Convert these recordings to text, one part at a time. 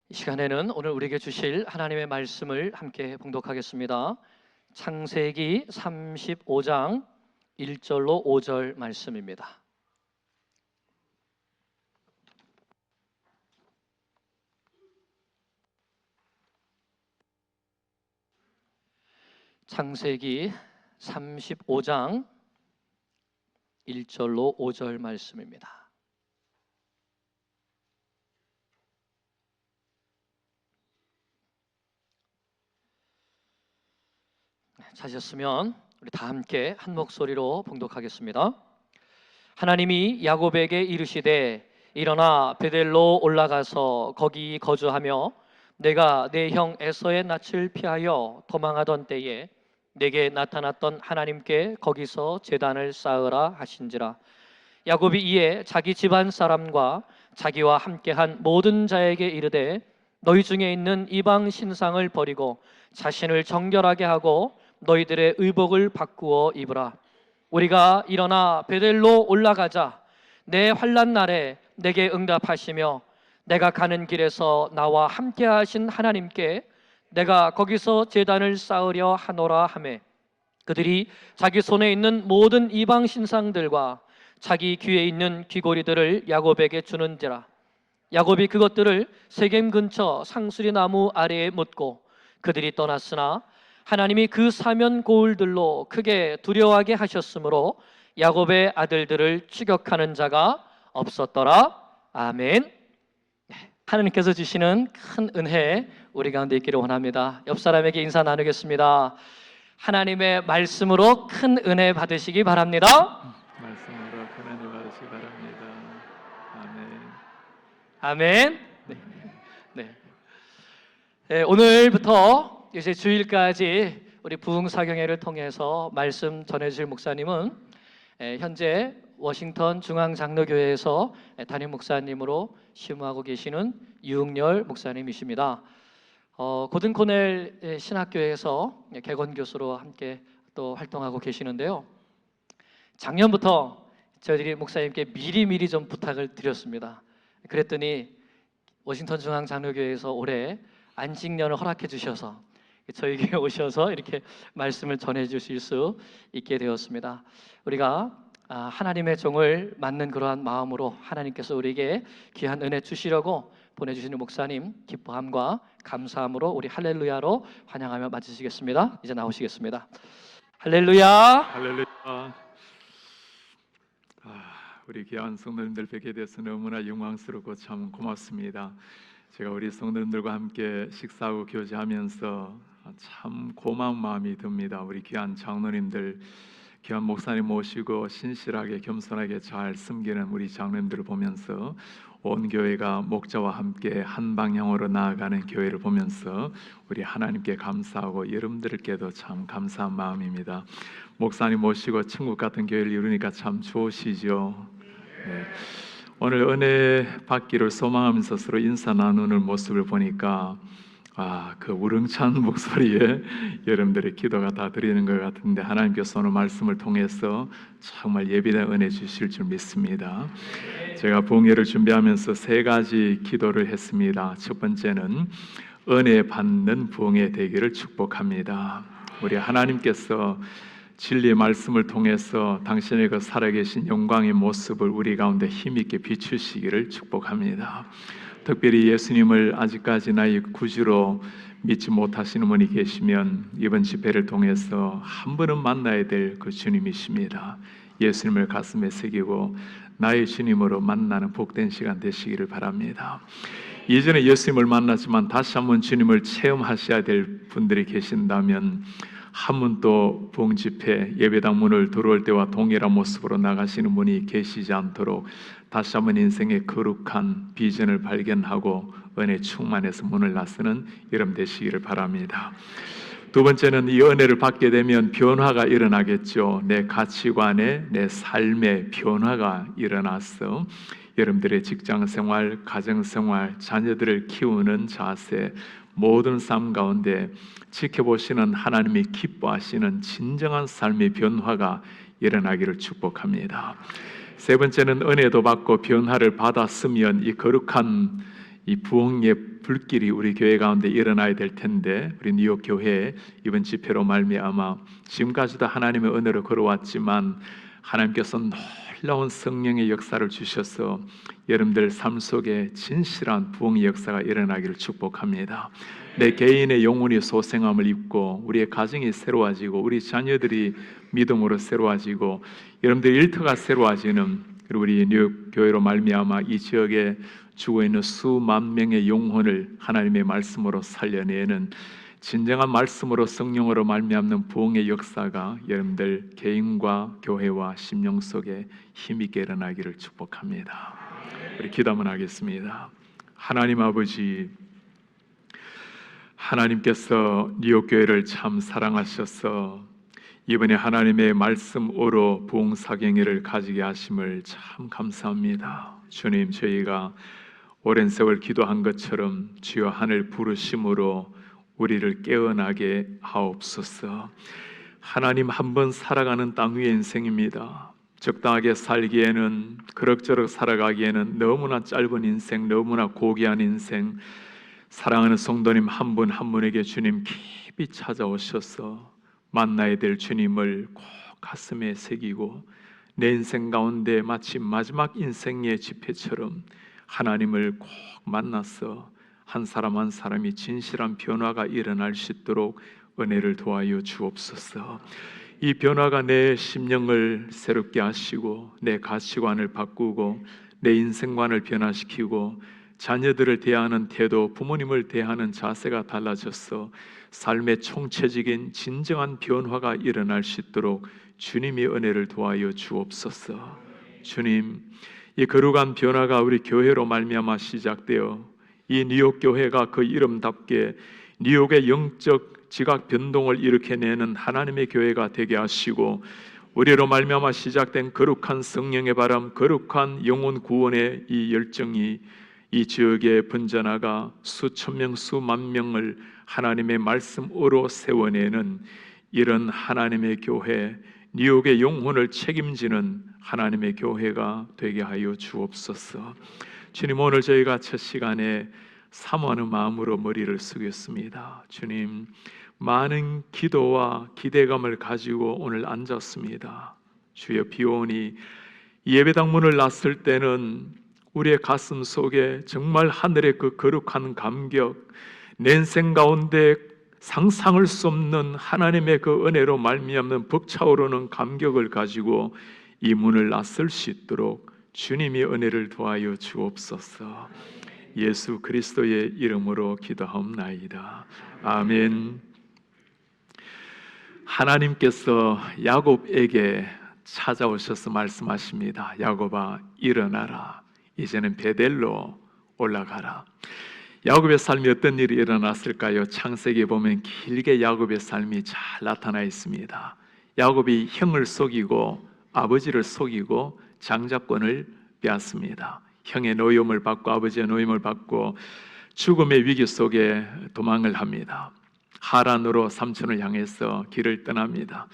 이 시간에는 오늘 우리에게 주실 하나님의 말씀을 함께 봉독하겠습니다. 창세기 35장 1절로 5절 말씀입니다. 창세기 35장 1절로 5절 말씀입니다. 찾으셨으면 우리 다 함께 한 목소리로 봉독하겠습니다. 하나님이 야곱에게 이르시되 일어나 베델로 올라가서 거기 거주하며 내가 내 형 에서의 낯을 피하여 도망하던 때에 내게 나타났던 하나님께 거기서 제단을 쌓으라 하신지라. 야곱이 이에 자기 집안 사람과 자기와 함께한 모든 자에게 이르되 너희 중에 있는 이방 신상을 버리고 자신을 정결하게 하고 너희들의 의복을 바꾸어 입으라. 우리가 일어나 베델로 올라가자. 내 환난 날에 내게 응답하시며 내가 가는 길에서 나와 함께 하신 하나님께 내가 거기서 제단을 쌓으려 하노라 하매 그들이 자기 손에 있는 모든 이방 신상들과 자기 귀에 있는 귀고리들을 야곱에게 주는지라. 야곱이 그것들을 세겜 근처 상수리 나무 아래에 묻고 그들이 떠났으나 하나님이 그 사면 고울들로 크게 두려워하게 하셨으므로 야곱의 아들들을 추격하는 자가 없었더라. 아멘. 하나님께서 주시는 큰 은혜 우리 가운데 있기를 원합니다. 옆 사람에게 인사 나누겠습니다. 하나님의 말씀으로 큰 은혜 받으시기 바랍니다. 말씀으로 큰 은혜 받으시기 바랍니다. 아멘. 아멘. 네, 오늘부터 이제 주일까지 우리 부흥사경회를 통해서 말씀 전해주실 목사님은 현재 워싱턴 중앙장로교회에서 담임 목사님으로 심우하고 계시는 유흥열 목사님이십니다. 고든 코넬 신학교에서 개건 교수로 함께 또 활동하고 계시는데요. 작년부터 저희들이 목사님께 미리미리 좀 부탁을 드렸습니다. 그랬더니 워싱턴 중앙장로교회에서 올해 안식년을 허락해 주셔서 저에게 오셔서 이렇게 말씀을 전해 주실 수 있게 되었습니다. 우리가 하나님의 종을 맡는 그러한 마음으로 하나님께서 우리에게 귀한 은혜 주시려고 보내주시는 목사님 기뻐함과 감사함으로 우리 할렐루야로 환영하며 맞으시겠습니다. 이제 나오시겠습니다. 할렐루야. 할렐루야. 우리 귀한 성도님들 뵙게 돼서 너무나 영광스럽고 참 고맙습니다. 제가 우리 성도님들과 함께 식사하고 교제하면서 참 고마운 마음이 듭니다. 우리 귀한 장로님들, 귀한 목사님 모시고 신실하게 겸손하게 잘 섬기는 우리 장로님들을 보면서 온 교회가 목자와 함께 한 방향으로 나아가는 교회를 보면서 우리 하나님께 감사하고 여러분들께도 참 감사한 마음입니다. 목사님 모시고 천국 같은 교회를 이루니까 참 좋으시죠. 네. 오늘 은혜 받기를 소망하면서 서로 인사 나누는 모습을 보니까 그 우렁찬 목소리에 여러분들의 기도가 다 드리는 것 같은데 하나님께서 오늘 말씀을 통해서 정말 예비된 은혜 주실 줄 믿습니다. 제가 부흥회를 준비하면서 세 가지 기도를 했습니다. 첫 번째는 은혜 받는 부흥회 되기를 축복합니다. 우리 하나님께서 진리의 말씀을 통해서 당신의 그 살아계신 영광의 모습을 우리 가운데 힘있게 비추시기를 축복합니다. 특별히 예수님을 아직까지 나의 구주로 믿지 못하시는 분이 계시면 이번 집회를 통해서 한 번은 만나야 될 그 주님이십니다. 예수님을 가슴에 새기고 나의 주님으로 만나는 복된 시간 되시기를 바랍니다. 이전에 예수님을 만났지만 다시 한번 주님을 체험하셔야 될 분들이 계신다면 한 분 또 부흥집회 예배당 문을 들어올 때와 동일한 모습으로 나가시는 분이 계시지 않도록 다시 한번 인생의 거룩한 비전을 발견하고 은혜 충만해서 문을 나서는 여러분 되시기를 바랍니다. 두 번째는 이 은혜를 받게 되면 변화가 일어나겠죠. 내 가치관에 내 삶의 변화가 일어나서 여러분들의 직장생활, 가정생활, 자녀들을 키우는 자세 모든 삶 가운데 지켜보시는 하나님이 기뻐하시는 진정한 삶의 변화가 일어나기를 축복합니다. 세 번째는 은혜도 받고 변화를 받았으면 이 거룩한 이 부흥의 불길이 우리 교회 가운데 일어나야 될 텐데, 우리 뉴욕 교회 이번 집회로 말미암아 지금까지도 하나님의 은혜로 걸어왔지만 하나님께서 놀라운 성령의 역사를 주셔서 여러분들 삶 속에 진실한 부흥의 역사가 일어나기를 축복합니다. 내 개인의 영혼이 소생함을 입고 우리의 가정이 새로워지고 우리 자녀들이 믿음으로 새로워지고 여러분들 일터가 새로워지는, 그리고 우리 뉴욕 교회로 말미암아 이 지역에 죽어있는 수만 명의 영혼을 하나님의 말씀으로 살려내는 진정한 말씀으로 성령으로 말미암는 부흥의 역사가 여러분들 개인과 교회와 심령 속에 힘있게 일어나기를 축복합니다. 우리 기도 한번 하겠습니다. 하나님 아버지, 하나님께서 뉴욕 교회를 참 사랑하셔서 이번에 하나님의 말씀으로 부흥사경회를 가지게 하심을 참 감사합니다. 주님, 저희가 오랜 세월 기도한 것처럼 주여 하늘 부르심으로 우리를 깨어나게 하옵소서. 하나님, 한 번 살아가는 땅 위의 인생입니다. 적당하게 살기에는, 그럭저럭 살아가기에는 너무나 짧은 인생, 너무나 고귀한 인생. 사랑하는 성도님 한 분 한 분에게 주님 깊이 찾아오셔서 만나야 될 주님을 꼭 가슴에 새기고 내 인생 가운데 마치 마지막 인생의 집회처럼 하나님을 꼭 만나서 한 사람 한 사람이 진실한 변화가 일어날 수 있도록 은혜를 도와여 주옵소서. 이 변화가 내 심령을 새롭게 하시고 내 가치관을 바꾸고 내 인생관을 변화시키고 자녀들을 대하는 태도, 부모님을 대하는 자세가 달라져서 삶의 총체적인 진정한 변화가 일어날 수 있도록 주님이 은혜를 도와여 주옵소서. 주님, 이 거룩한 변화가 우리 교회로 말미암아 시작되어 이 뉴욕 교회가 그 이름답게 뉴욕의 영적 지각 변동을 일으켜내는 하나님의 교회가 되게 하시고 우리로 말미암아 시작된 거룩한 성령의 바람, 거룩한 영혼 구원의 이 열정이 이 지역에 번져나가 수천 명, 수만 명을 하나님의 말씀으로 세워내는 이런 하나님의 교회, 뉴욕의 영혼을 책임지는 하나님의 교회가 되게 하여 주옵소서. 주님, 오늘 저희가 첫 시간에 사모하는 마음으로 머리를 숙였습니다. 주님, 많은 기도와 기대감을 가지고 오늘 앉았습니다. 주여, 비오니 예배당 문을 났을 때는 우리의 가슴 속에 정말 하늘의 그 거룩한 감격, 내 인생 가운데 상상할 수 없는 하나님의 그 은혜로 말미암는 벅차오르는 감격을 가지고 이 문을 나설 수 있도록 주님이 은혜를 도와여 주옵소서. 예수 그리스도의 이름으로 기도하옵나이다. 아멘. 하나님께서 야곱에게 찾아오셔서 말씀하십니다. 야곱아, 일어나라. 이제는 베델로 올라가라. 야곱의 삶이 어떤 일이 일어났을까요? 창세기에 보면 길게 야곱의 삶이 잘 나타나 있습니다. 야곱이 형을 속이고 아버지를 속이고 장자권을 빼앗습니다. 형의 노임을 받고 아버지의 노임을 받고 죽음의 위기 속에 도망을 합니다. 하란으로 삼촌을 향해서 길을 떠납니다.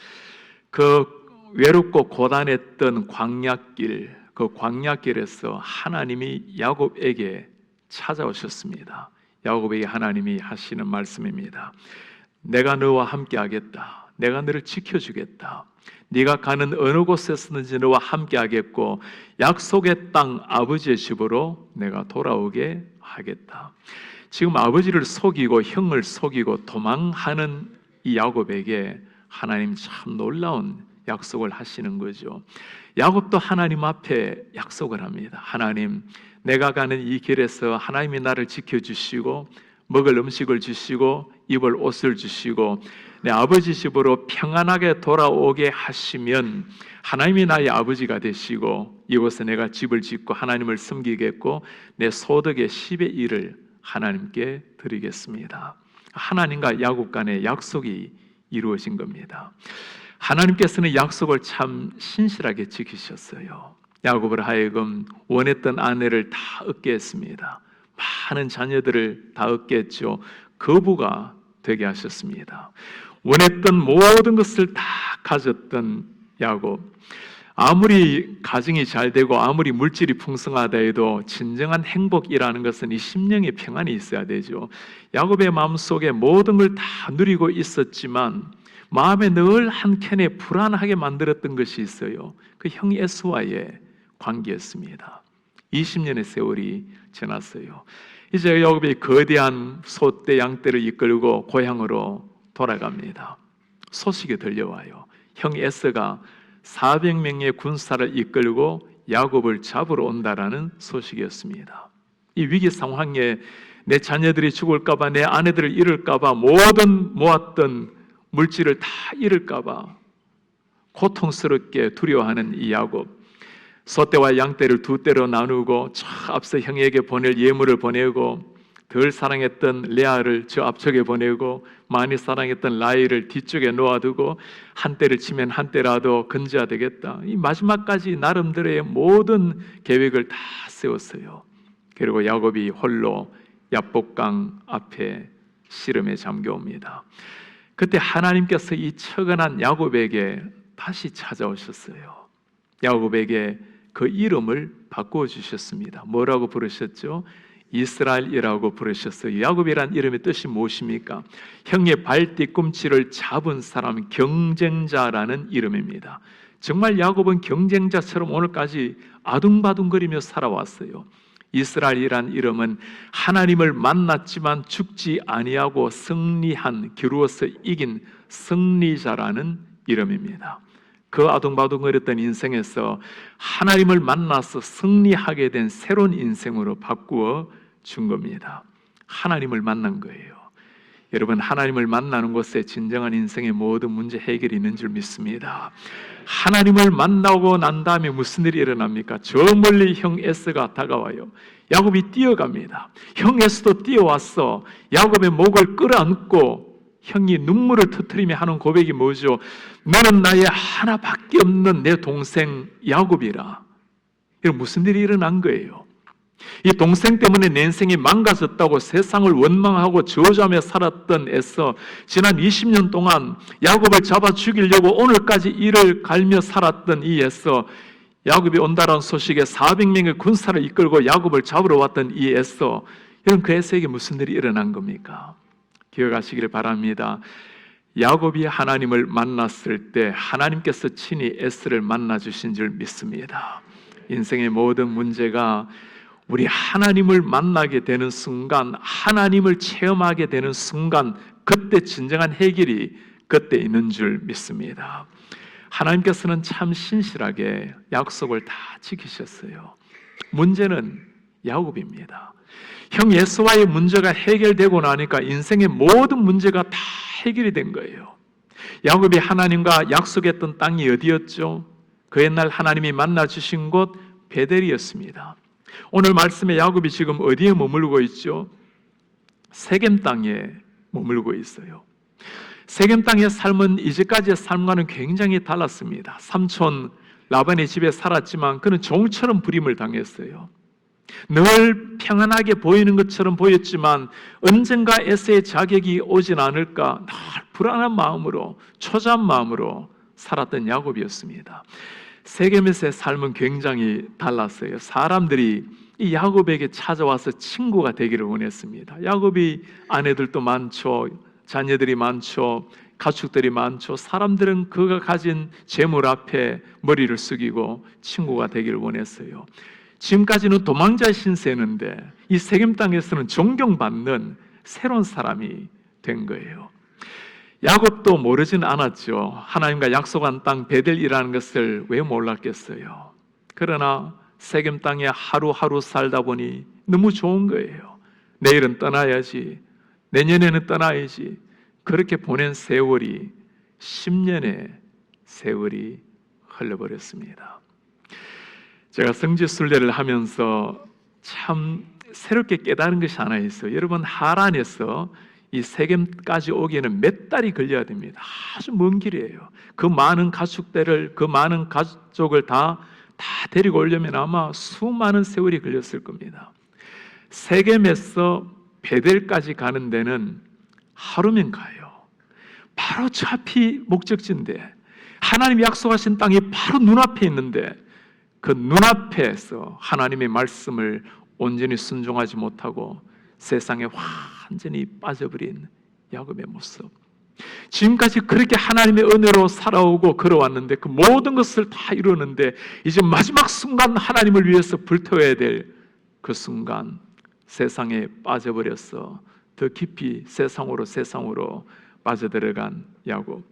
그 외롭고 고단했던 광야길, 그 광야길에서 하나님이 야곱에게 찾아오셨습니다. 야곱에게 하나님이 하시는 말씀입니다. 내가 너와 함께 하겠다. 내가 너를 지켜주겠다. 네가 가는 어느 곳에서든지 너와 함께 하겠고 약속의 땅 아버지의 집으로 내가 돌아오게 하겠다. 지금 아버지를 속이고 형을 속이고 도망하는 이 야곱에게 하나님 참 놀라운 약속을 하시는 거죠. 야곱도 하나님 앞에 약속을 합니다. 하나님, 내가 가는 이 길에서 하나님이 나를 지켜주시고 먹을 음식을 주시고 입을 옷을 주시고 내 아버지 집으로 평안하게 돌아오게 하시면 하나님이 나의 아버지가 되시고 이곳에 내가 집을 짓고 하나님을 섬기겠고 내 소득의 10의 1을 하나님께 드리겠습니다. 하나님과 야곱 간의 약속이 이루어진 겁니다. 하나님께서는 약속을 참 신실하게 지키셨어요. 야곱을 하여금 원했던 아내를 다 얻게 했습니다. 많은 자녀들을 다 얻게 했죠. 거부가 되게 하셨습니다. 원했던 모든 것을 다 가졌던 야곱, 아무리 가정이 잘 되고 아무리 물질이 풍성하다 해도 진정한 행복이라는 것은 이 심령의 평안이 있어야 되죠. 야곱의 마음속에 모든 걸 다 누리고 있었지만 마음에 늘 한켠에 불안하게 만들었던 것이 있어요. 그 형 에서와의 관계였습니다. 20년의 세월이 지났어요. 이제 야곱이 거대한 소떼 양떼를 이끌고 고향으로 돌아갑니다. 소식이 들려와요. 형 에서가 400명의 군사를 이끌고 야곱을 잡으러 온다라는 소식이었습니다. 이 위기 상황에 내 자녀들이 죽을까봐, 내 아내들을 잃을까봐, 모든 모았던 물질을 다 잃을까봐 고통스럽게 두려워하는 이 야곱, 소떼와 양떼를 두 떼로 나누고 저 앞서 형에게 보낼 예물을 보내고, 덜 사랑했던 레아를 저 앞쪽에 보내고, 많이 사랑했던 라헬을 뒤쪽에 놓아두고, 한 때를 치면 한 때라도 건져야 되겠다. 이 마지막까지 나름대로의 모든 계획을 다 세웠어요. 그리고 야곱이 홀로 야복강 앞에 씨름에 잠겨옵니다. 그때 하나님께서 이 처근한 야곱에게 다시 찾아오셨어요. 야곱에게 그 이름을 바꾸어 주셨습니다. 뭐라고 부르셨죠? 이스라엘이라고 부르셨어요. 야곱이란 이름의 뜻이 무엇입니까? 형의 발 뒤꿈치를 잡은 사람, 경쟁자라는 이름입니다. 정말 야곱은 경쟁자처럼 오늘까지 아둥바둥거리며 살아왔어요. 이스라엘이란 이름은 하나님을 만났지만 죽지 아니하고 승리한, 겨루어서 이긴 승리자라는 이름입니다. 그 아둥바둥거렸던 인생에서 하나님을 만나서 승리하게 된 새로운 인생으로 바꾸어 준 겁니다. 하나님을 만난 거예요. 여러분, 하나님을 만나는 곳에 진정한 인생의 모든 문제 해결이 있는 줄 믿습니다. 하나님을 만나고 난 다음에 무슨 일이 일어납니까? 저 멀리 형 에서가 다가와요. 야곱이 뛰어갑니다. 형 에서도 뛰어왔어. 야곱의 목을 끌어안고 형이 눈물을 터뜨리며 하는 고백이 뭐죠? 너는 나의 하나밖에 없는 내 동생 야곱이라. 이런 무슨 일이 일어난 거예요? 이 동생 때문에 내 인생이 망가졌다고 세상을 원망하고 저주하며 살았던 에서, 지난 20년 동안 야곱을 잡아 죽이려고 오늘까지 이를 갈며 살았던 이 에서, 야곱이 온다라는 소식에 400명의 군사를 이끌고 야곱을 잡으러 왔던 이 에서, 이런 그 에서에게 무슨 일이 일어난 겁니까? 기억하시기를 바랍니다. 야곱이 하나님을 만났을 때 하나님께서 친히 에서를 만나 주신 줄 믿습니다. 인생의 모든 문제가 우리 하나님을 만나게 되는 순간, 하나님을 체험하게 되는 순간, 그때 진정한 해결이 그때 있는 줄 믿습니다. 하나님께서는 참 신실하게 약속을 다 지키셨어요. 문제는 야곱입니다. 형 에서와의 문제가 해결되고 나니까 인생의 모든 문제가 다 해결이 된 거예요. 야곱이 하나님과 약속했던 땅이 어디였죠? 그 옛날 하나님이 만나 주신 곳 베델이었습니다. 오늘 말씀에 야곱이 지금 어디에 머물고 있죠? 세겜 땅에 머물고 있어요. 세겜 땅의 삶은 이제까지의 삶과는 굉장히 달랐습니다. 삼촌 라반의 집에 살았지만 그는 종처럼 부림을 당했어요. 늘 평안하게 보이는 것처럼 보였지만 언젠가 에서의 자격이 오진 않을까 늘 불안한 마음으로, 초조한 마음으로 살았던 야곱이었습니다. 세겜에서의 삶은 굉장히 달랐어요. 사람들이 이 야곱에게 찾아와서 친구가 되기를 원했습니다. 야곱이 아내들도 많죠, 자녀들이 많죠, 가축들이 많죠. 사람들은 그가 가진 재물 앞에 머리를 숙이고 친구가 되기를 원했어요. 지금까지는 도망자의 신세였는데 이 세겜 땅에서는 존경받는 새로운 사람이 된 거예요. 야곱도 모르진 않았죠. 하나님과 약속한 땅 베델이라는 것을 왜 몰랐겠어요. 그러나 세겜 땅에 하루하루 살다 보니 너무 좋은 거예요. 내일은 떠나야지, 내년에는 떠나야지. 그렇게 보낸 세월이 10년의 세월이 흘러버렸습니다. 제가 성지순례를 하면서 참 새롭게 깨달은 것이 하나 있어요. 여러분, 하란에서 이 세겜까지 오기에는 몇 달이 걸려야 됩니다. 아주 먼 길이에요. 그 많은 가축들을, 그 많은 가족을 다 데리고 오려면 아마 수많은 세월이 걸렸을 겁니다. 세겜에서 베델까지 가는 데는 하루면 가요. 바로 저 앞이 목적지인데 하나님이 약속하신 땅이 바로 눈앞에 있는데 그 눈앞에서 하나님의 말씀을 온전히 순종하지 못하고 세상에 완전히 빠져버린 야곱의 모습. 지금까지 그렇게 하나님의 은혜로 살아오고 걸어왔는데 그 모든 것을 다 이루는데 이제 마지막 순간 하나님을 위해서 불태워야 될 그 순간 세상에 빠져버려서 더 깊이 세상으로 빠져들어간 야곱.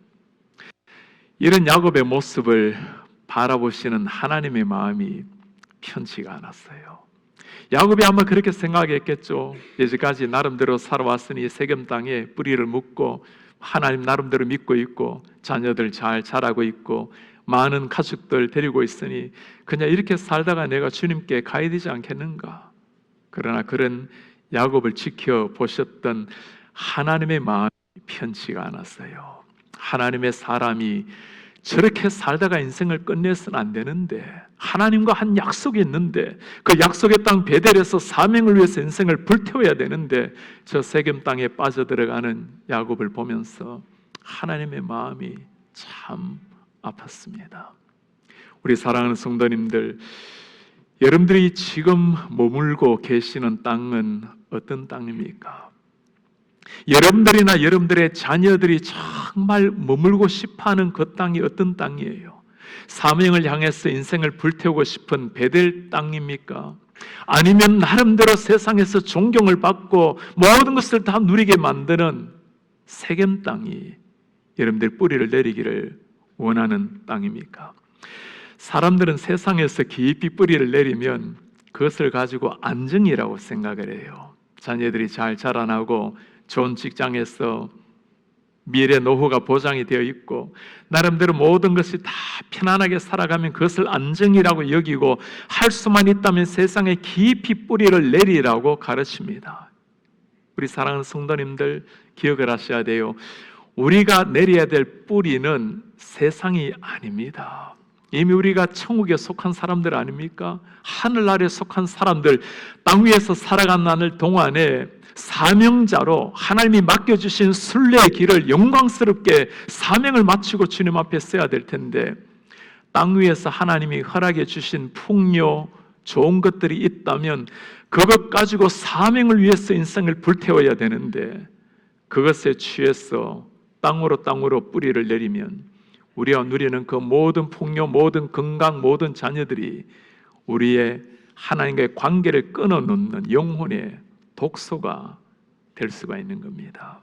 이런 야곱의 모습을 바라보시는 하나님의 마음이 편치가 않았어요. 야곱이 아마 그렇게 생각했겠죠. 이제까지 나름대로 살아왔으니 세겜 땅에 뿌리를 묻고 하나님 나름대로 믿고 있고 자녀들 잘 자라고 있고 많은 가축들 데리고 있으니 그냥 이렇게 살다가 내가 주님께 가야 되지 않겠는가. 그러나 그런 야곱을 지켜보셨던 하나님의 마음이 편치가 않았어요. 하나님의 사람이 저렇게 살다가 인생을 끝내서는 안 되는데 하나님과 한 약속이 있는데 그 약속의 땅 베델에서 사명을 위해서 인생을 불태워야 되는데 저 세겜 땅에 빠져들어가는 야곱을 보면서 하나님의 마음이 참 아팠습니다. 우리 사랑하는 성도님들, 여러분들이 지금 머물고 계시는 땅은 어떤 땅입니까? 여러분들이나 여러분들의 자녀들이 정말 머물고 싶어하는 그 땅이 어떤 땅이에요? 사명을 향해서 인생을 불태우고 싶은 베델 땅입니까? 아니면 나름대로 세상에서 존경을 받고 모든 것을 다 누리게 만드는 세겜 땅이 여러분들 뿌리를 내리기를 원하는 땅입니까? 사람들은 세상에서 깊이 뿌리를 내리면 그것을 가지고 안정이라고 생각을 해요. 자녀들이 잘 자라나고 좋은 직장에서 미래 노후가 보장이 되어 있고 나름대로 모든 것이 다 편안하게 살아가면 그것을 안정이라고 여기고 할 수만 있다면 세상에 깊이 뿌리를 내리라고 가르칩니다. 우리 사랑하는 성도님들 기억을 하셔야 돼요. 우리가 내려야 될 뿌리는 세상이 아닙니다. 이미 우리가 천국에 속한 사람들 아닙니까? 하늘나라에 속한 사람들, 땅 위에서 살아가는 동안에 사명자로 하나님이 맡겨주신 순례의 길을 영광스럽게 사명을 마치고 주님 앞에 서야 될 텐데 땅 위에서 하나님이 허락해 주신 풍요, 좋은 것들이 있다면 그것 가지고 사명을 위해서 인생을 불태워야 되는데 그것에 취해서 땅으로 뿌리를 내리면 우리가 누리는 그 모든 풍요, 모든 건강, 모든 자녀들이 우리의 하나님과의 관계를 끊어놓는 영혼의 독소가 될 수가 있는 겁니다.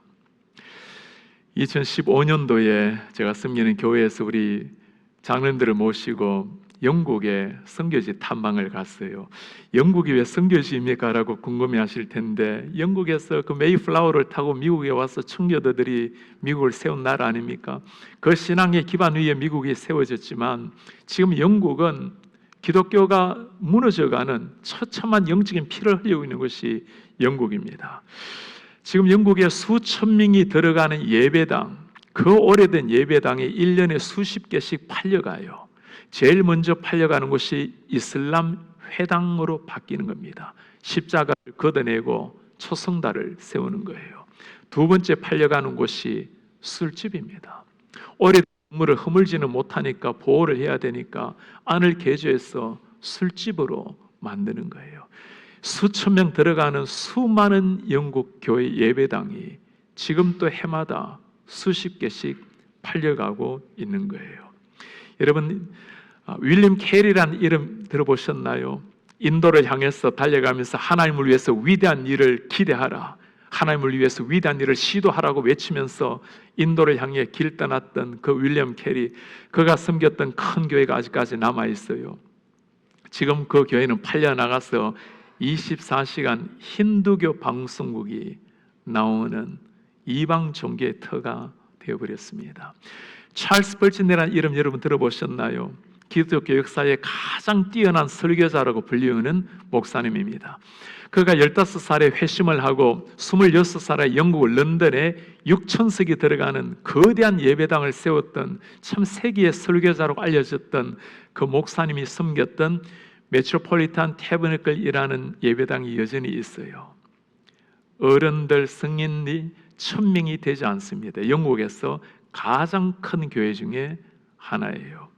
2015년도에 제가 섬기는 교회에서 우리 장로님들을 모시고 영국에 선교지 탐방을 갔어요. 영국이 왜 선교지입니까? 라고 궁금해하실 텐데 영국에서 그 메이플라워를 타고 미국에 와서 청교도들이 미국을 세운 나라 아닙니까? 그 신앙의 기반 위에 미국이 세워졌지만 지금 영국은 기독교가 무너져가는 처참한 영적인 피를 흘리고 있는 것이 영국입니다. 지금 영국에 수천 명이 들어가는 예배당, 그 오래된 예배당이 1년에 수십 개씩 팔려가요. 제일 먼저 팔려가는 곳이 이슬람 회당으로 바뀌는 겁니다. 십자가를 걷어내고 초성다를 세우는 거예요. 두 번째 팔려가는 곳이 술집입니다. 오래된 건물을 허물지는 못하니까 보호를 해야 되니까 안을 개조해서 술집으로 만드는 거예요. 수천 명 들어가는 수많은 영국 교회 예배당이 지금 또 해마다 수십 개씩 팔려가고 있는 거예요. 여러분, 윌리엄 캐리라는 이름 들어보셨나요? 인도를 향해서 달려가면서 하나님을 위해서 위대한 일을 기대하라, 하나님을 위해서 위대한 일을 시도하라고 외치면서 인도를 향해 길 떠났던 그 윌리엄 캐리, 그가 섬겼던 큰 교회가 아직까지 남아있어요. 지금 그 교회는 팔려나가서 24시간 힌두교 방송국이 나오는 이방 종교의 터가 되어버렸습니다. 찰스 벌진이라는 이름 여러분 들어보셨나요? 기독교 역사의 가장 뛰어난 설교자라고 불리우는 목사님입니다. 그가 15살에 회심을 하고 26살에 영국 런던에 6,000석이 들어가는 거대한 예배당을 세웠던 참 세계의 설교자로 알려졌던 그 목사님이 섬겼던 메트로폴리탄 태버너클이라는 예배당이 여전히 있어요. 어른들 성인이 1,000명이 되지 않습니다. 영국에서 가장 큰 교회 중에 하나예요.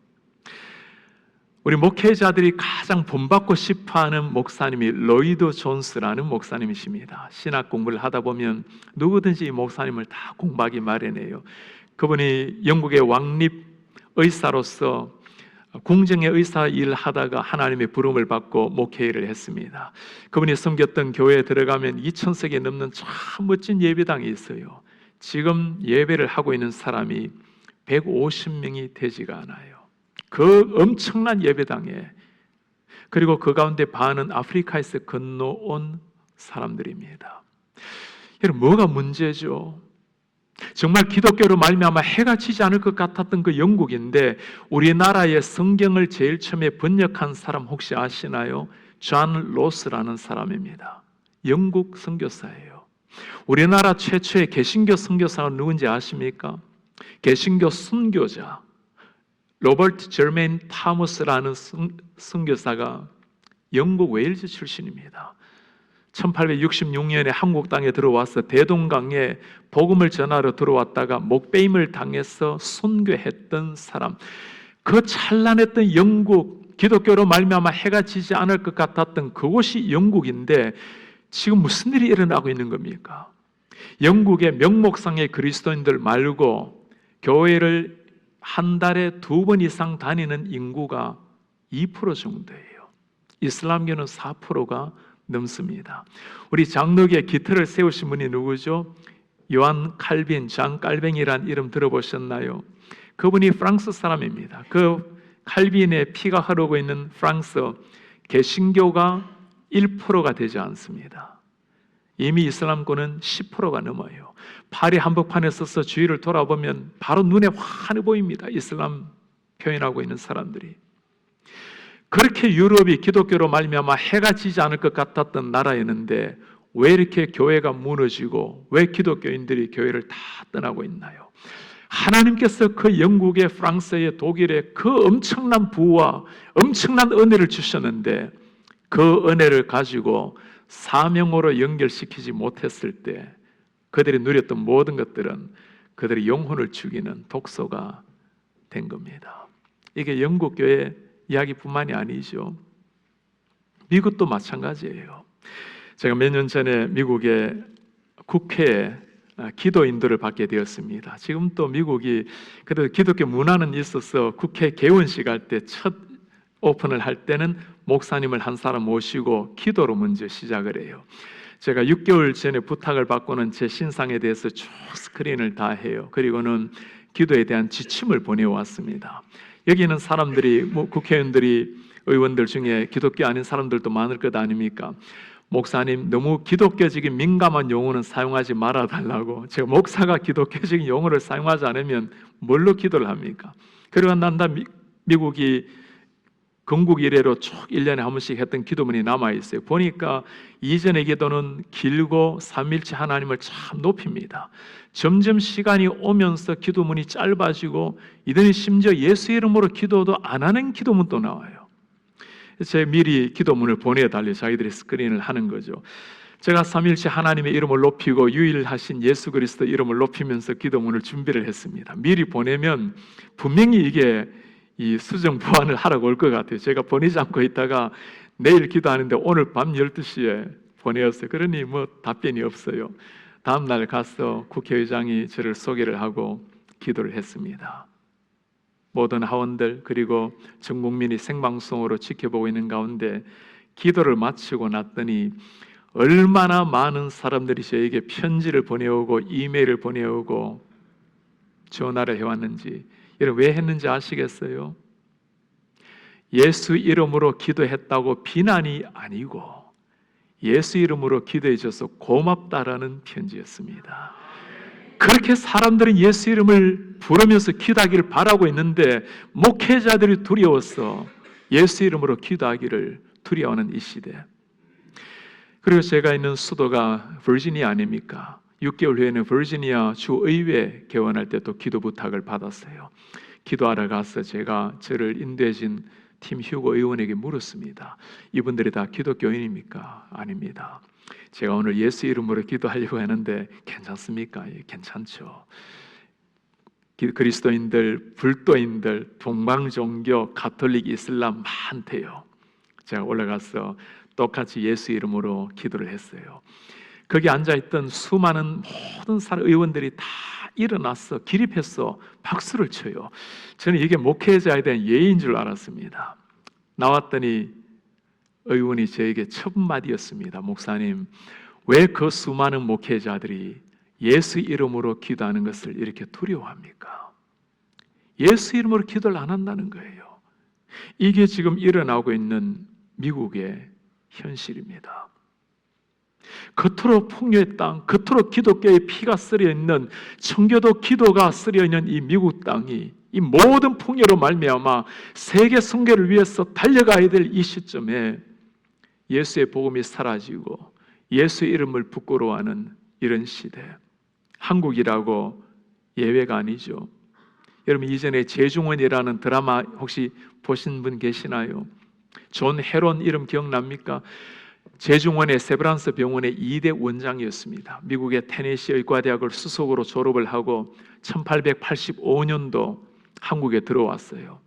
우리 목회자들이 가장 본받고 싶어하는 목사님이 로이드 존스라는 목사님이십니다. 신학 공부를 하다 보면 누구든지 이 목사님을 다 공부하기 마련이에요. 그분이 영국의 왕립 의사로서 궁정의 의사 일을 하다가 하나님의 부름을 받고 목회 일을 했습니다. 그분이 섬겼던 교회에 들어가면 2,000석이 넘는 참 멋진 예배당이 있어요. 지금 예배를 하고 있는 사람이 150명이 되지가 않아요. 그 엄청난 예배당에, 그리고 그 가운데 반은 아프리카에서 건너온 사람들입니다. 여러분, 뭐가 문제죠? 정말 기독교로 말미암아 해가 지지 않을 것 같았던 그 영국인데, 우리나라의 성경을 제일 처음에 번역한 사람 혹시 아시나요? 존 로스라는 사람입니다. 영국 선교사예요. 우리나라 최초의 개신교 선교사가 누군지 아십니까? 개신교 순교자 로버트 저메인 타머스라는 선교사가 영국 웨일즈 출신입니다. 1866년에 한국 땅에 들어와서 대동강에 복음을 전하러 들어왔다가 목베임을 당해서 순교했던 사람. 그 찬란했던 영국, 기독교로 말미암아 해가 지지 않을 것 같았던 그곳이 영국인데 지금 무슨 일이 일어나고 있는 겁니까? 영국의 명목상의 그리스도인들 말고 교회를 한 달에 2번 이상 다니는 인구가 2% 정도예요. 이슬람교는 4%가 넘습니다. 우리 장로교의 기틀을 세우신 분이 누구죠? 요한 칼빈, 장 깔뱅이란 이름 들어보셨나요? 그분이 프랑스 사람입니다. 그 칼빈의 피가 흐르고 있는 프랑스 개신교가 1%가 되지 않습니다. 이미 이슬람교는 10%가 넘어요. 파리 한복판에 서서 주위를 돌아보면 바로 눈에 환히 보입니다. 이슬람 표현하고 있는 사람들이. 그렇게 유럽이 기독교로 말미암아 해가 지지 않을 것 같았던 나라였는데 왜 이렇게 교회가 무너지고 왜 기독교인들이 교회를 다 떠나고 있나요? 하나님께서 그 영국의, 프랑스의, 독일의 그 엄청난 부와 엄청난 은혜를 주셨는데 그 은혜를 가지고 사명으로 연결시키지 못했을 때 그들이 누렸던 모든 것들은 그들의 영혼을 죽이는 독소가 된 겁니다. 이게 영국 교회 이야기뿐만이 아니죠. 미국도 마찬가지예요. 제가 몇 년 전에 미국의 국회에 기도 인도를 받게 되었습니다. 지금 또 미국이 그래도 기독교 문화는 있어서 국회 개원식 할 때 첫 오픈을 할 때는 목사님을 한 사람 모시고 기도로 먼저 시작을 해요. 제가 6개월 전에 부탁을 받고는 제 신상에 대해서 쭉 스크린을 다 해요. 그리고는 기도에 대한 지침을 보내왔습니다. 여기 있는 사람들이, 국회의원들이, 의원들 중에 기독교 아닌 사람들도 많을 것 아닙니까? 목사님, 너무 기독교적인 민감한 용어는 사용하지 말아달라고. 제가 목사가 기독교적인 용어를 사용하지 않으면 뭘로 기도를 합니까? 그러고 난 다음 미국이 건국 이래로 쭉 1년에 한 번씩 했던 기도문이 남아있어요. 보니까 이전의 기도는 길고 삼일체 하나님을 참 높입니다. 점점 시간이 오면서 기도문이 짧아지고 이들은 심지어 예수 이름으로 기도도 안 하는 기도문도 나와요. 제가 미리 기도문을 보내달래 자기들이 스크린을 하는 거죠. 제가 삼일체 하나님의 이름을 높이고 유일하신 예수 그리스도 이름을 높이면서 기도문을 준비를 했습니다. 미리 보내면 분명히 이게 이 수정 보완을 하라고 올 것 같아요. 제가 보내지 않고 있다가 내일 기도하는데 오늘 밤 12시에 보내었어요. 그러니 뭐 답변이 없어요. 다음 날 가서 국회의장이 저를 소개를 하고 기도를 했습니다. 모든 하원들 그리고 전 국민이 생방송으로 지켜보고 있는 가운데 기도를 마치고 났더니 얼마나 많은 사람들이 저에게 편지를 보내오고 이메일을 보내오고 전화를 해왔는지. 여러분 왜 했는지 아시겠어요? 예수 이름으로 기도했다고 비난이 아니고 예수 이름으로 기도해 줘서 고맙다라는 편지였습니다. 그렇게 사람들은 예수 이름을 부르면서 기도하기를 바라고 있는데 목회자들이 두려워서 예수 이름으로 기도하기를 두려워하는 이 시대. 그리고 제가 있는 수도가 버지니아 아닙니까? 6개월 후에는 버지니아 주의회 개원할 때 또 기도 부탁을 받았어요. 기도하러 가서 제가 저를 인도해 준 팀 휴고 의원에게 물었습니다. 이분들이 다 기독교인입니까? 아닙니다. 제가 오늘 예수 이름으로 기도하려고 하는데 괜찮습니까? 예, 괜찮죠. 그리스도인들, 불도인들, 동방종교, 가톨릭, 이슬람 많대요. 제가 올라가서 똑같이 예수 이름으로 기도를 했어요. 거기 앉아있던 수많은 모든 사람 의원들이 다 일어나서 기립해서 박수를 쳐요. 저는 이게 목회자에 대한 예의인 줄 알았습니다. 나왔더니 의원이 저에게 첫 마디였습니다. 목사님, 왜 그 수많은 목회자들이 예수 이름으로 기도하는 것을 이렇게 두려워합니까? 예수 이름으로 기도를 안 한다는 거예요. 이게 지금 일어나고 있는 미국의 현실입니다. 겉으로 풍요의 땅, 겉으로 기독교의 피가 쓰려 있는, 청교도 기도가 쓰려 있는 이 미국 땅이 이 모든 풍요로 말미암아 세계 선교를 위해서 달려가야 될 이 시점에 예수의 복음이 사라지고 예수 이름을 부끄러워하는 이런 시대, 한국이라고 예외가 아니죠. 여러분, 이전에 재중원이라는 드라마 혹시 보신 분 계시나요? 존 헤론 이름 기억납니까? 재중원의 세브란스 병원의 2대 원장이었습니다. 미국의 테네시 의과대학을 수석으로 졸업을 하고 1885년도 한국에 들어왔어요.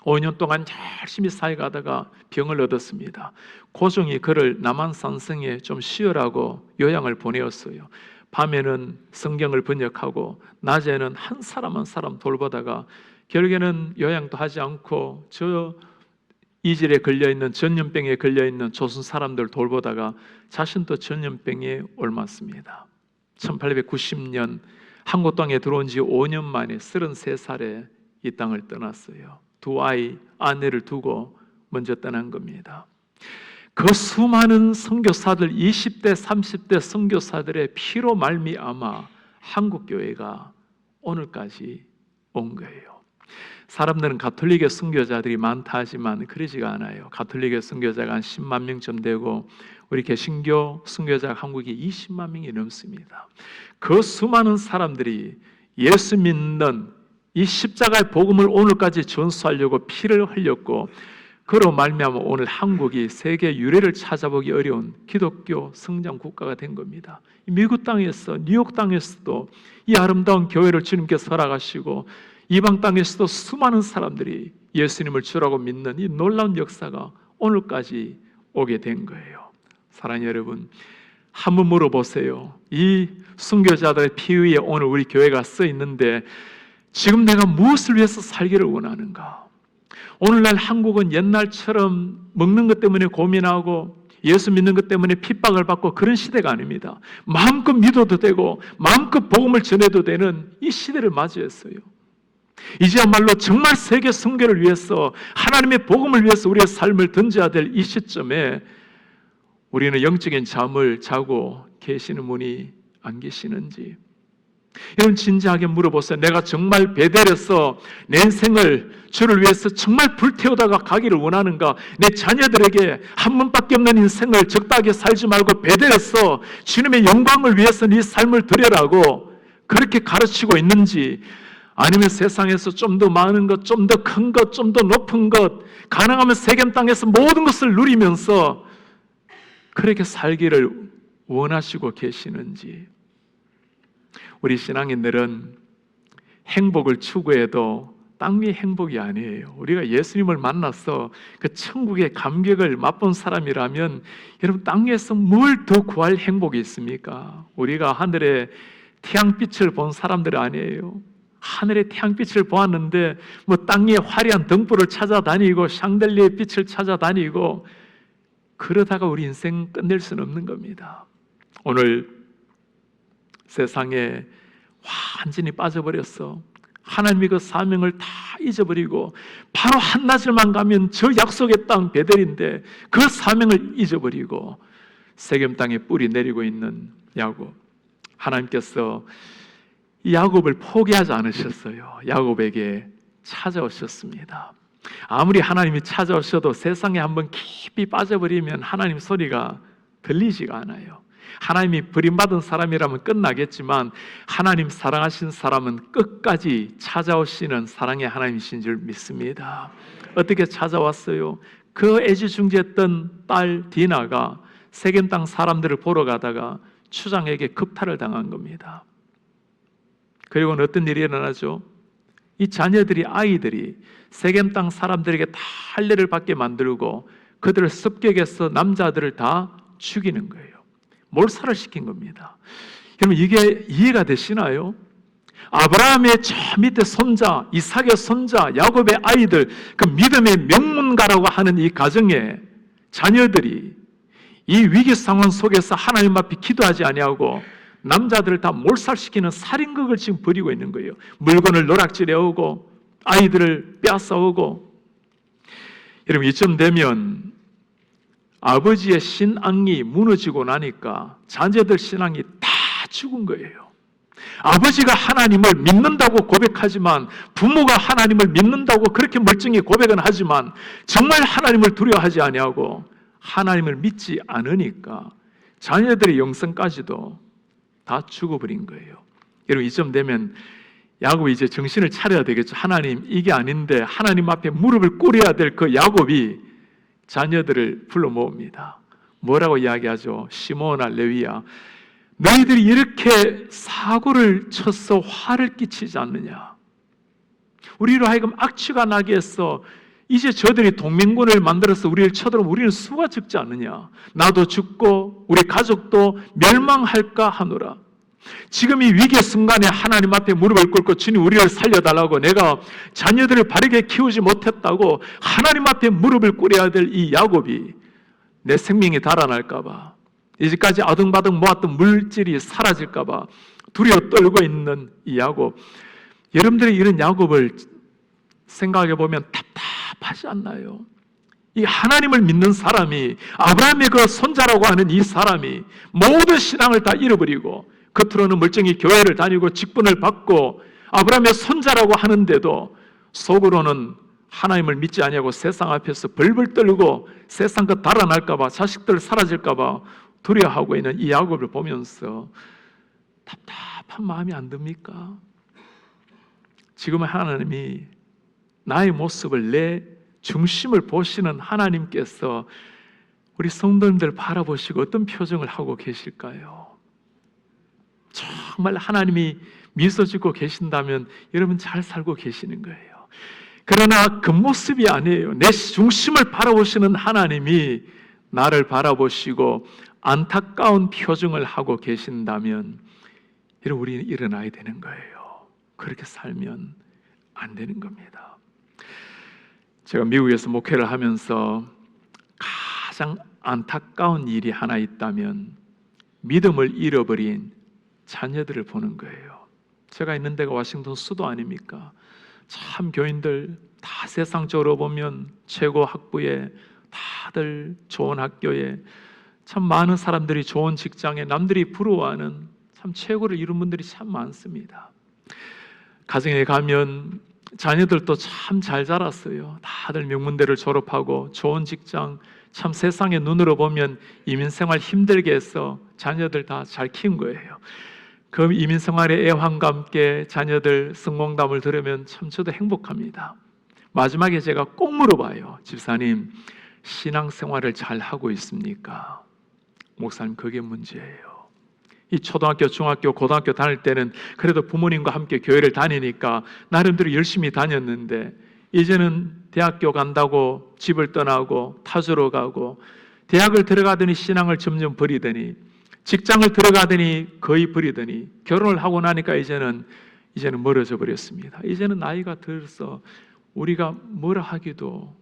5년 동안 열심히 사역하다가 병을 얻었습니다. 고종이 그를 남한산성에 좀 쉬어라고 요양을 보내었어요. 밤에는 성경을 번역하고 낮에는 한 사람 한 사람 돌보다가 결국에는 요양도 하지 않고 저 이질에 걸려있는, 전염병에 걸려있는 조선 사람들 돌보다가 자신도 전염병에 옮았습니다. 1890년 한국 땅에 들어온 지 5년 만에 33살에 이 땅을 떠났어요. 두 아이, 아내를 두고 먼저 떠난 겁니다. 그 수많은 선교사들, 20대, 30대 선교사들의 피로 말미암아 한국 교회가 오늘까지 온 거예요. 사람들은 가톨릭의 선교자들이 많다 하지만 그러지가 않아요. 가톨릭의 선교자가 한 10만 명쯤 되고 우리 개신교 선교자가 한국에 20만 명이 넘습니다. 그 수많은 사람들이 예수 믿는 이 십자가의 복음을 오늘까지 전수하려고 피를 흘렸고, 그로 말미암아 오늘 한국이 세계 유례를 찾아보기 어려운 기독교 성장 국가가 된 겁니다. 미국 땅에서, 뉴욕 땅에서도 이 아름다운 교회를 주님께서 허락하시고 이방 땅에서도 수많은 사람들이 예수님을 주라고 믿는 이 놀라운 역사가 오늘까지 오게 된 거예요. 사랑하는 여러분, 한번 물어보세요. 이 순교자들의 피 위에 오늘 우리 교회가 써 있는데 지금 내가 무엇을 위해서 살기를 원하는가? 오늘날 한국은 옛날처럼 먹는 것 때문에 고민하고 예수 믿는 것 때문에 핍박을 받고 그런 시대가 아닙니다. 마음껏 믿어도 되고 마음껏 복음을 전해도 되는 이 시대를 맞이했어요. 이제야말로 정말 세계 선교를 위해서, 하나님의 복음을 위해서 우리의 삶을 던져야 될 이 시점에 우리는 영적인 잠을 자고 계시는 분이 안 계시는지 여러분, 진지하게 물어보세요. 내가 정말 베델에서 내 인생을 주를 위해서 정말 불태우다가 가기를 원하는가? 내 자녀들에게 한 번밖에 없는 인생을 적다하게 살지 말고 베델에서 주님의 영광을 위해서 네 삶을 드려라고 그렇게 가르치고 있는지, 아니면 세상에서 좀 더 많은 것, 좀 더 큰 것, 좀 더 높은 것, 가능하면 세겜 땅에서 모든 것을 누리면서 그렇게 살기를 원하시고 계시는지. 우리 신앙인들은 행복을 추구해도 땅 위의 행복이 아니에요. 우리가 예수님을 만나서 그 천국의 감격을 맛본 사람이라면 여러분, 땅 위에서 뭘 더 구할 행복이 있습니까? 우리가 하늘의 태양빛을 본 사람들 아니에요. 하늘의 태양빛을 보았는데 뭐 땅 위에 화려한 등불을 찾아다니고 샹들리에 빛을 찾아다니고 그러다가 우리 인생 끝낼 수는 없는 겁니다. 오늘 세상에 완전히 빠져버렸어. 하나님의 그 사명을 다 잊어버리고 바로 한나절만 가면 저 약속의 땅 베델인데 그 사명을 잊어버리고 세겜 땅에 뿌리 내리고 있는 야곱, 하나님께서 야곱을 포기하지 않으셨어요. 야곱에게 찾아오셨습니다. 아무리 하나님이 찾아오셔도 세상에 한번 깊이 빠져버리면 하나님 소리가 들리지가 않아요. 하나님이 버림받은 사람이라면 끝나겠지만 하나님 사랑하신 사람은 끝까지 찾아오시는 사랑의 하나님이신 줄 믿습니다. 어떻게 찾아왔어요? 그 애지중지했던 딸 디나가 세겜 땅 사람들을 보러 가다가 추장에게 겁탈을 당한 겁니다. 그리고는 어떤 일이 일어나죠? 이 자녀들이, 아이들이 세겜 땅 사람들에게 다 할례를 받게 만들고 그들을 습격해서 남자들을 다 죽이는 거예요. 몰살을 시킨 겁니다. 여러분, 이게 이해가 되시나요? 아브라함의 저 밑에 손자, 이삭의 손자, 야곱의 아이들, 그 믿음의 명문가라고 하는 이 가정의 자녀들이 이 위기 상황 속에서 하나님 앞에 기도하지 아니하고 남자들을 다 몰살시키는 살인극을 지금 벌이고 있는 거예요. 물건을 노락질해오고 아이들을 빼앗아오고. 여러분, 이쯤 되면 아버지의 신앙이 무너지고 나니까 자녀들 신앙이 다 죽은 거예요. 아버지가 하나님을 믿는다고 고백하지만, 부모가 하나님을 믿는다고 그렇게 멀쩡히 고백은 하지만 정말 하나님을 두려워하지 아니하고 하나님을 믿지 않으니까 자녀들의 영성까지도 다 죽어버린 거예요. 여러분, 이쯤 되면 야곱이 이제 정신을 차려야 되겠죠. 하나님, 이게 아닌데 하나님 앞에 무릎을 꿇어야 될 그 야곱이 자녀들을 불러 모읍니다. 뭐라고 이야기하죠? 시몬아, 레위야, 너희들이 이렇게 사고를 쳐서 화를 끼치지 않느냐? 우리로 하여금 악취가 나게 해서 이제 저들이 동맹군을 만들어서 우리를 쳐들어오면 우리는 수가 적지 않느냐? 나도 죽고 우리 가족도 멸망할까 하노라. 지금 이 위기의 순간에 하나님 앞에 무릎을 꿇고 주님, 우리를 살려달라고, 내가 자녀들을 바르게 키우지 못했다고 하나님 앞에 무릎을 꿇어야 될 이 야곱이 내 생명이 달아날까 봐, 이제까지 아등바등 모았던 물질이 사라질까 봐 두려워 떨고 있는 이 야곱. 여러분들이 이런 야곱을 생각해 보면 답답하지 않나요? 이 하나님을 믿는 사람이, 아브라함의 그 손자라고 하는 이 사람이 모든 신앙을 다 잃어버리고 겉으로는 멀쩡히 교회를 다니고 직분을 받고 아브라함의 손자라고 하는데도 속으로는 하나님을 믿지 아니하고 세상 앞에서 벌벌 떨고 세상 것 달아날까 봐, 자식들 사라질까 봐 두려워하고 있는 이 야곱을 보면서 답답한 마음이 안 듭니까? 지금 하나님이 나의 모습을, 내 중심을 보시는 하나님께서 우리 성도님들 바라보시고 어떤 표정을 하고 계실까요? 정말 하나님이 미소 짓고 계신다면 여러분 잘 살고 계시는 거예요. 그러나 그 모습이 아니에요. 내 중심을 바라보시는 하나님이 나를 바라보시고 안타까운 표정을 하고 계신다면 여러분, 우리는 일어나야 되는 거예요. 그렇게 살면 안 되는 겁니다. 제가 미국에서 목회를 하면서 가장 안타까운 일이 하나 있다면 믿음을 잃어버린 자녀들을 보는 거예요. 제가 있는 데가 워싱턴 수도 아닙니까? 참 교인들 다 세상적으로 보면 최고 학부에, 다들 좋은 학교에, 참 많은 사람들이 좋은 직장에, 남들이 부러워하는 참 최고를 이룬 분들이 참 많습니다. 가정에 가면 자녀들도 참 잘 자랐어요. 다들 명문대를 졸업하고 좋은 직장, 참 세상의 눈으로 보면 이민생활 힘들게 해서 자녀들 다 잘 키운 거예요. 그 이민생활의 애환과 함께 자녀들 성공담을 들으면 참 저도 행복합니다. 마지막에 제가 꼭 물어봐요. 집사님, 신앙생활을 잘 하고 있습니까? 목사님, 그게 문제예요. 이 초등학교, 중학교, 고등학교 다닐 때는 그래도 부모님과 함께 교회를 다니니까 나름대로 열심히 다녔는데 이제는 대학교 간다고 집을 떠나고 타주로 가고, 대학을 들어가더니 신앙을 점점 버리더니, 직장을 들어가더니 거의 버리더니, 결혼을 하고 나니까 이제는 멀어져 버렸습니다. 이제는 나이가 들어서 우리가 뭐라 하기도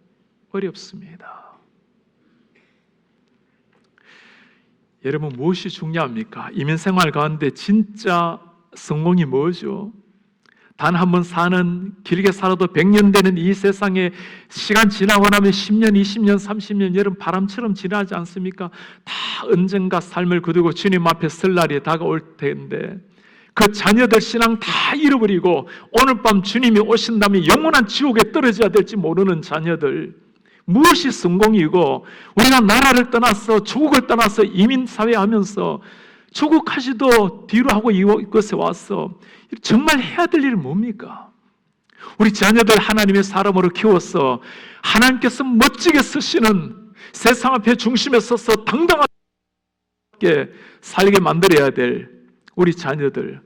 어렵습니다. 여러분, 무엇이 중요합니까? 이민생활 가운데 진짜 성공이 뭐죠? 단 한 번 사는, 길게 살아도 100년 되는 이 세상에 시간 지나고 나면 10년, 20년, 30년 여러분 바람처럼 지나지 않습니까? 다 언젠가 삶을 거두고 주님 앞에 설 날이 다가올 텐데 그 자녀들 신앙 다 잃어버리고 오늘 밤 주님이 오신다면 영원한 지옥에 떨어져야 될지 모르는 자녀들, 무엇이 성공이고, 우리가 나라를 떠나서 조국을 떠나서 이민사회 하면서 조국하지도 뒤로 하고 이곳에 와서 정말 해야 될 일은 뭡니까? 우리 자녀들 하나님의 사람으로 키워서 하나님께서 멋지게 쓰시는, 세상 앞에 중심에 서서 당당하게 살게 만들어야 될 우리 자녀들,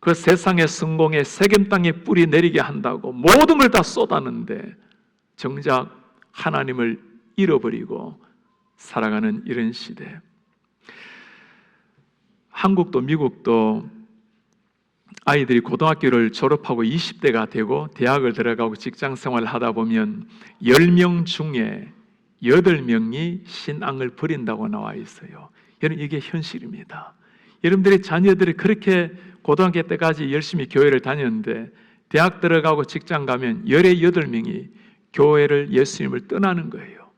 그 세상의 성공에 세겜 땅에 뿌리 내리게 한다고 모든 걸 다 쏟았는데 정작 하나님을 잃어버리고 살아가는 이런 시대. 한국도 미국도 아이들이 고등학교를 졸업하고 20대가 되고 대학을 들어가고 직장 생활을 하다 보면 10명 중에 8명이 신앙을 버린다고 나와 있어요. 여러분, 이게 현실입니다. 여러분들의 자녀들이 그렇게 고등학교 때까지 열심히 교회를 다녔는데 대학 들어가고 직장 가면 18명이 교회를, 예수님을 떠나는 거예요.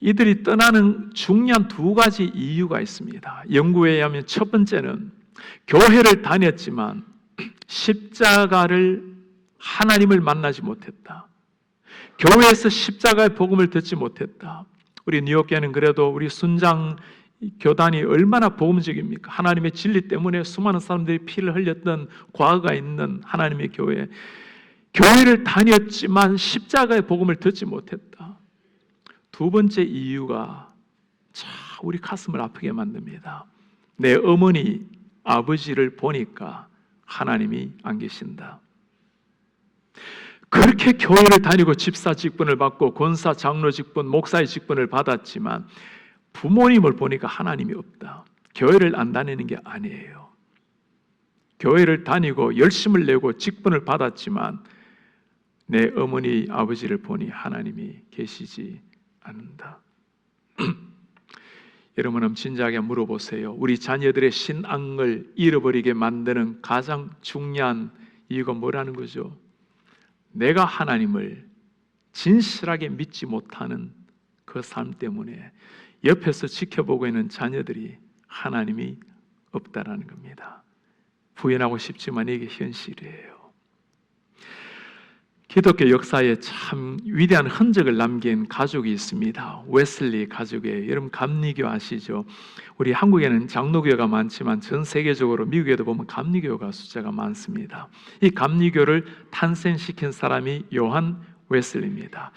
이들이 떠나는 중요한 2가지 이유가 있습니다. 연구에 의하면 첫 번째는 교회를 다녔지만 십자가를, 하나님을 만나지 못했다. 교회에서 십자가의 복음을 듣지 못했다. 우리 뉴욕교회는 그래도 우리 순장 교단이 얼마나 복음적입니까? 하나님의 진리 때문에 수많은 사람들이 피를 흘렸던 과거가 있는 하나님의 교회. 교회를 다녔지만 십자가의 복음을 듣지 못했다. 2번째 이유가 참 우리 가슴을 아프게 만듭니다. 내 어머니, 아버지를 보니까 하나님이 안 계신다. 그렇게 교회를 다니고 집사 직분을 받고 권사, 장로 직분, 목사의 직분을 받았지만 부모님을 보니까 하나님이 없다. 교회를 안 다니는 게 아니에요. 교회를 다니고 열심을 내고 직분을 받았지만 내 어머니, 아버지를 보니 하나님이 계시지 않는다. 여러분, 진지하게 물어보세요. 우리 자녀들의 신앙을 잃어버리게 만드는 가장 중요한 이유가 뭐라는 거죠? 내가 하나님을 진실하게 믿지 못하는 그 삶 때문에 옆에서 지켜보고 있는 자녀들이 하나님이 없다라는 겁니다. 부인하고 싶지만 이게 현실이에요. 기독교 역사에 참 위대한 흔적을 남긴 가족이 있습니다. 웨슬리 가족이에요. 여러분, 감리교 아시죠? 우리 한국에는 장로교가 많지만 전 세계적으로 미국에도 보면 감리교가 숫자가 많습니다. 이 감리교를 탄생시킨 사람이 요한 웨슬리입니다.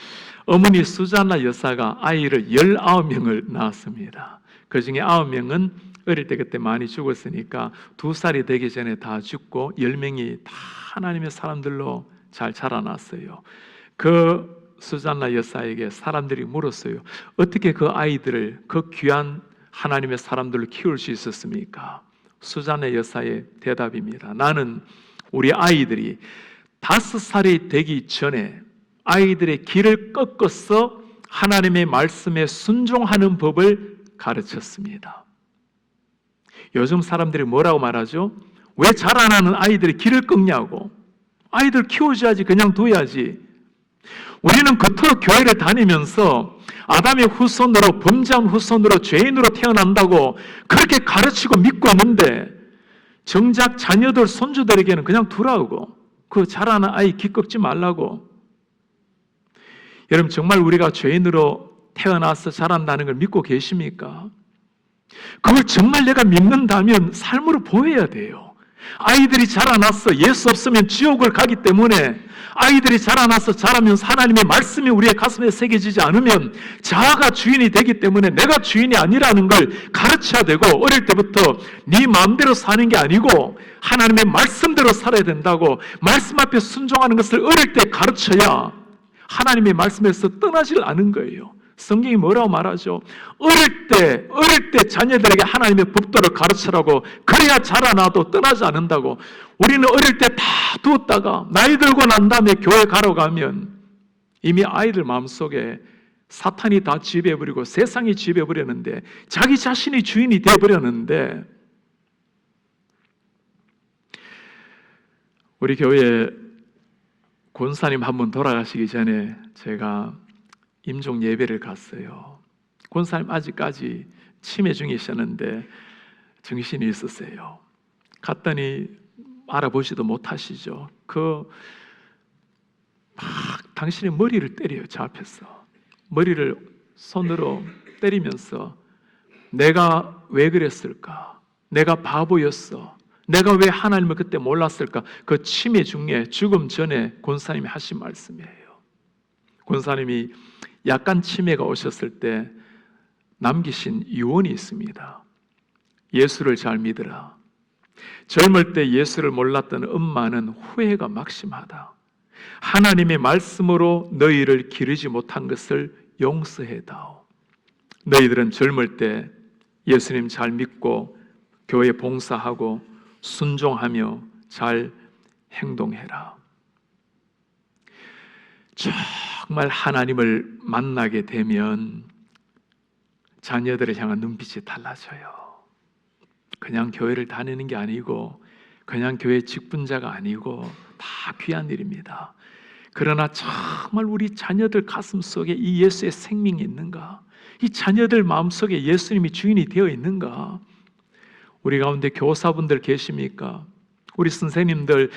어머니 수잔나 여사가 아이를 19명을 낳았습니다. 그 중에 9명은 어릴 때 그때 많이 죽었으니까 2살이 되기 전에 다 죽고 10명이 다 하나님의 사람들로 잘 자라났어요. 그 수잔나 여사에게 사람들이 물었어요. 어떻게 그 아이들을, 그 귀한 하나님의 사람들을 키울 수 있었습니까? 수잔나 여사의 대답입니다. 나는 우리 아이들이 5살이 되기 전에 아이들의 길을 꺾어서 하나님의 말씀에 순종하는 법을 가르쳤습니다. 요즘 사람들이 뭐라고 말하죠? 왜 자라나는 아이들이 길을 꺾냐고. 아이들 키워줘야지, 그냥 둬야지. 우리는 그토록 교회를 다니면서 아담의 후손으로, 범죄한 후손으로, 죄인으로 태어난다고 그렇게 가르치고 믿고 있는데 정작 자녀들, 손주들에게는 그냥 두라고, 그 자라는 아이 기 꺾지 말라고. 여러분, 정말 우리가 죄인으로 태어나서 자란다는 걸 믿고 계십니까? 그걸 정말 내가 믿는다면 삶으로 보여야 돼요. 아이들이 자라나서 예수 없으면 지옥을 가기 때문에 아이들이 자라나서 자라면서 하나님의 말씀이 우리의 가슴에 새겨지지 않으면 자아가 주인이 되기 때문에 내가 주인이 아니라는 걸 가르쳐야 되고, 어릴 때부터 네 마음대로 사는 게 아니고 하나님의 말씀대로 살아야 된다고, 말씀 앞에 순종하는 것을 어릴 때 가르쳐야 하나님의 말씀에서 떠나질 않은 거예요. 성경이 뭐라고 말하죠? 어릴 때 자녀들에게 하나님의 법도를 가르치라고, 그래야 자라나도 떠나지 않는다고. 우리는 어릴 때 다 두었다가 나이 들고 난 다음에 교회 가러 가면 이미 아이들 마음속에 사탄이 다 지배해버리고 세상이 지배해버렸는데, 자기 자신이 주인이 되어버렸는데, 우리 교회 권사님 한 분 돌아가시기 전에 제가 임종 예배를 갔어요. 권사님 아직까지 치매 중이셨는데 정신이 있었어요. 갔더니 알아보지도 못하시죠. 당신의 머리를 때려요. 저 앞에서 머리를 손으로 때리면서 내가 왜 그랬을까? 내가 바보였어. 내가 왜 하나님을 그때 몰랐을까? 그 치매 중에 죽음 전에 권사님이 하신 말씀이에요. 권사님이 약간 치매가 오셨을 때 남기신 유언이 있습니다. 예수를 잘 믿으라. 젊을 때 예수를 몰랐던 엄마는 후회가 막심하다. 하나님의 말씀으로 너희를 기르지 못한 것을 용서해다오. 너희들은 젊을 때 예수님 잘 믿고 교회 봉사하고 순종하며 잘 행동해라. 정말 하나님을 만나게 되면 자녀들을 향한 눈빛이 달라져요. 그냥 교회를 다니는 게 아니고 그냥 교회 직분자가 아니고 다 귀한 일입니다. 그러나 정말 우리 자녀들 가슴 속에 이 예수의 생명이 있는가? 이 자녀들 마음속에 예수님이 주인이 되어 있는가? 우리 가운데 교사분들 계십니까? 우리 선생님들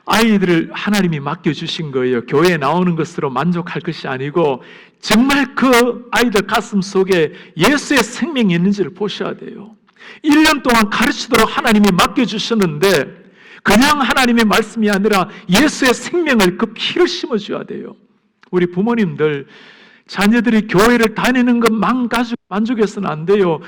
아이들을 하나님이 맡겨주신 거예요. 교회에 나오는 것으로 만족할 것이 아니고 정말 그 아이들 가슴 속에 예수의 생명이 있는지를 보셔야 돼요. 1년 동안 가르치도록 하나님이 맡겨주셨는데 그냥 하나님의 말씀이 아니라 예수의 생명을 그 피를 심어줘야 돼요. 우리 부모님들 자녀들이 교회를 다니는 것만 가지고 만족해서는 안 돼요.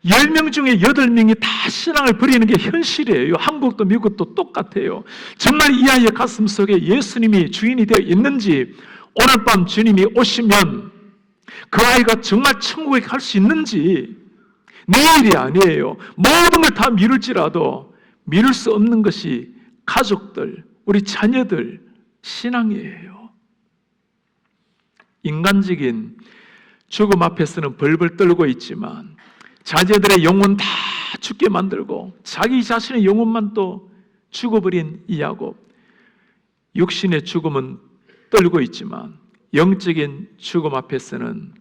10명 중에 8명이 다 신앙을 버리는 게 현실이에요. 한국도 미국도 똑같아요. 정말 이 아이의 가슴 속에 예수님이 주인이 되어 있는지, 오늘 밤 주님이 오시면 그 아이가 정말 천국에 갈 수 있는지, 내일이 아니에요. 모든 걸 다 미룰지라도 미룰 수 없는 것이 가족들, 우리 자녀들 신앙이에요. 인간적인 죽음 앞에서는 벌벌 떨고 있지만 자녀들의 영혼 다 죽게 만들고 자기 자신의 영혼만 또 죽어버린 이 야곱, 육신의 죽음은 떨고 있지만 영적인 죽음 앞에서는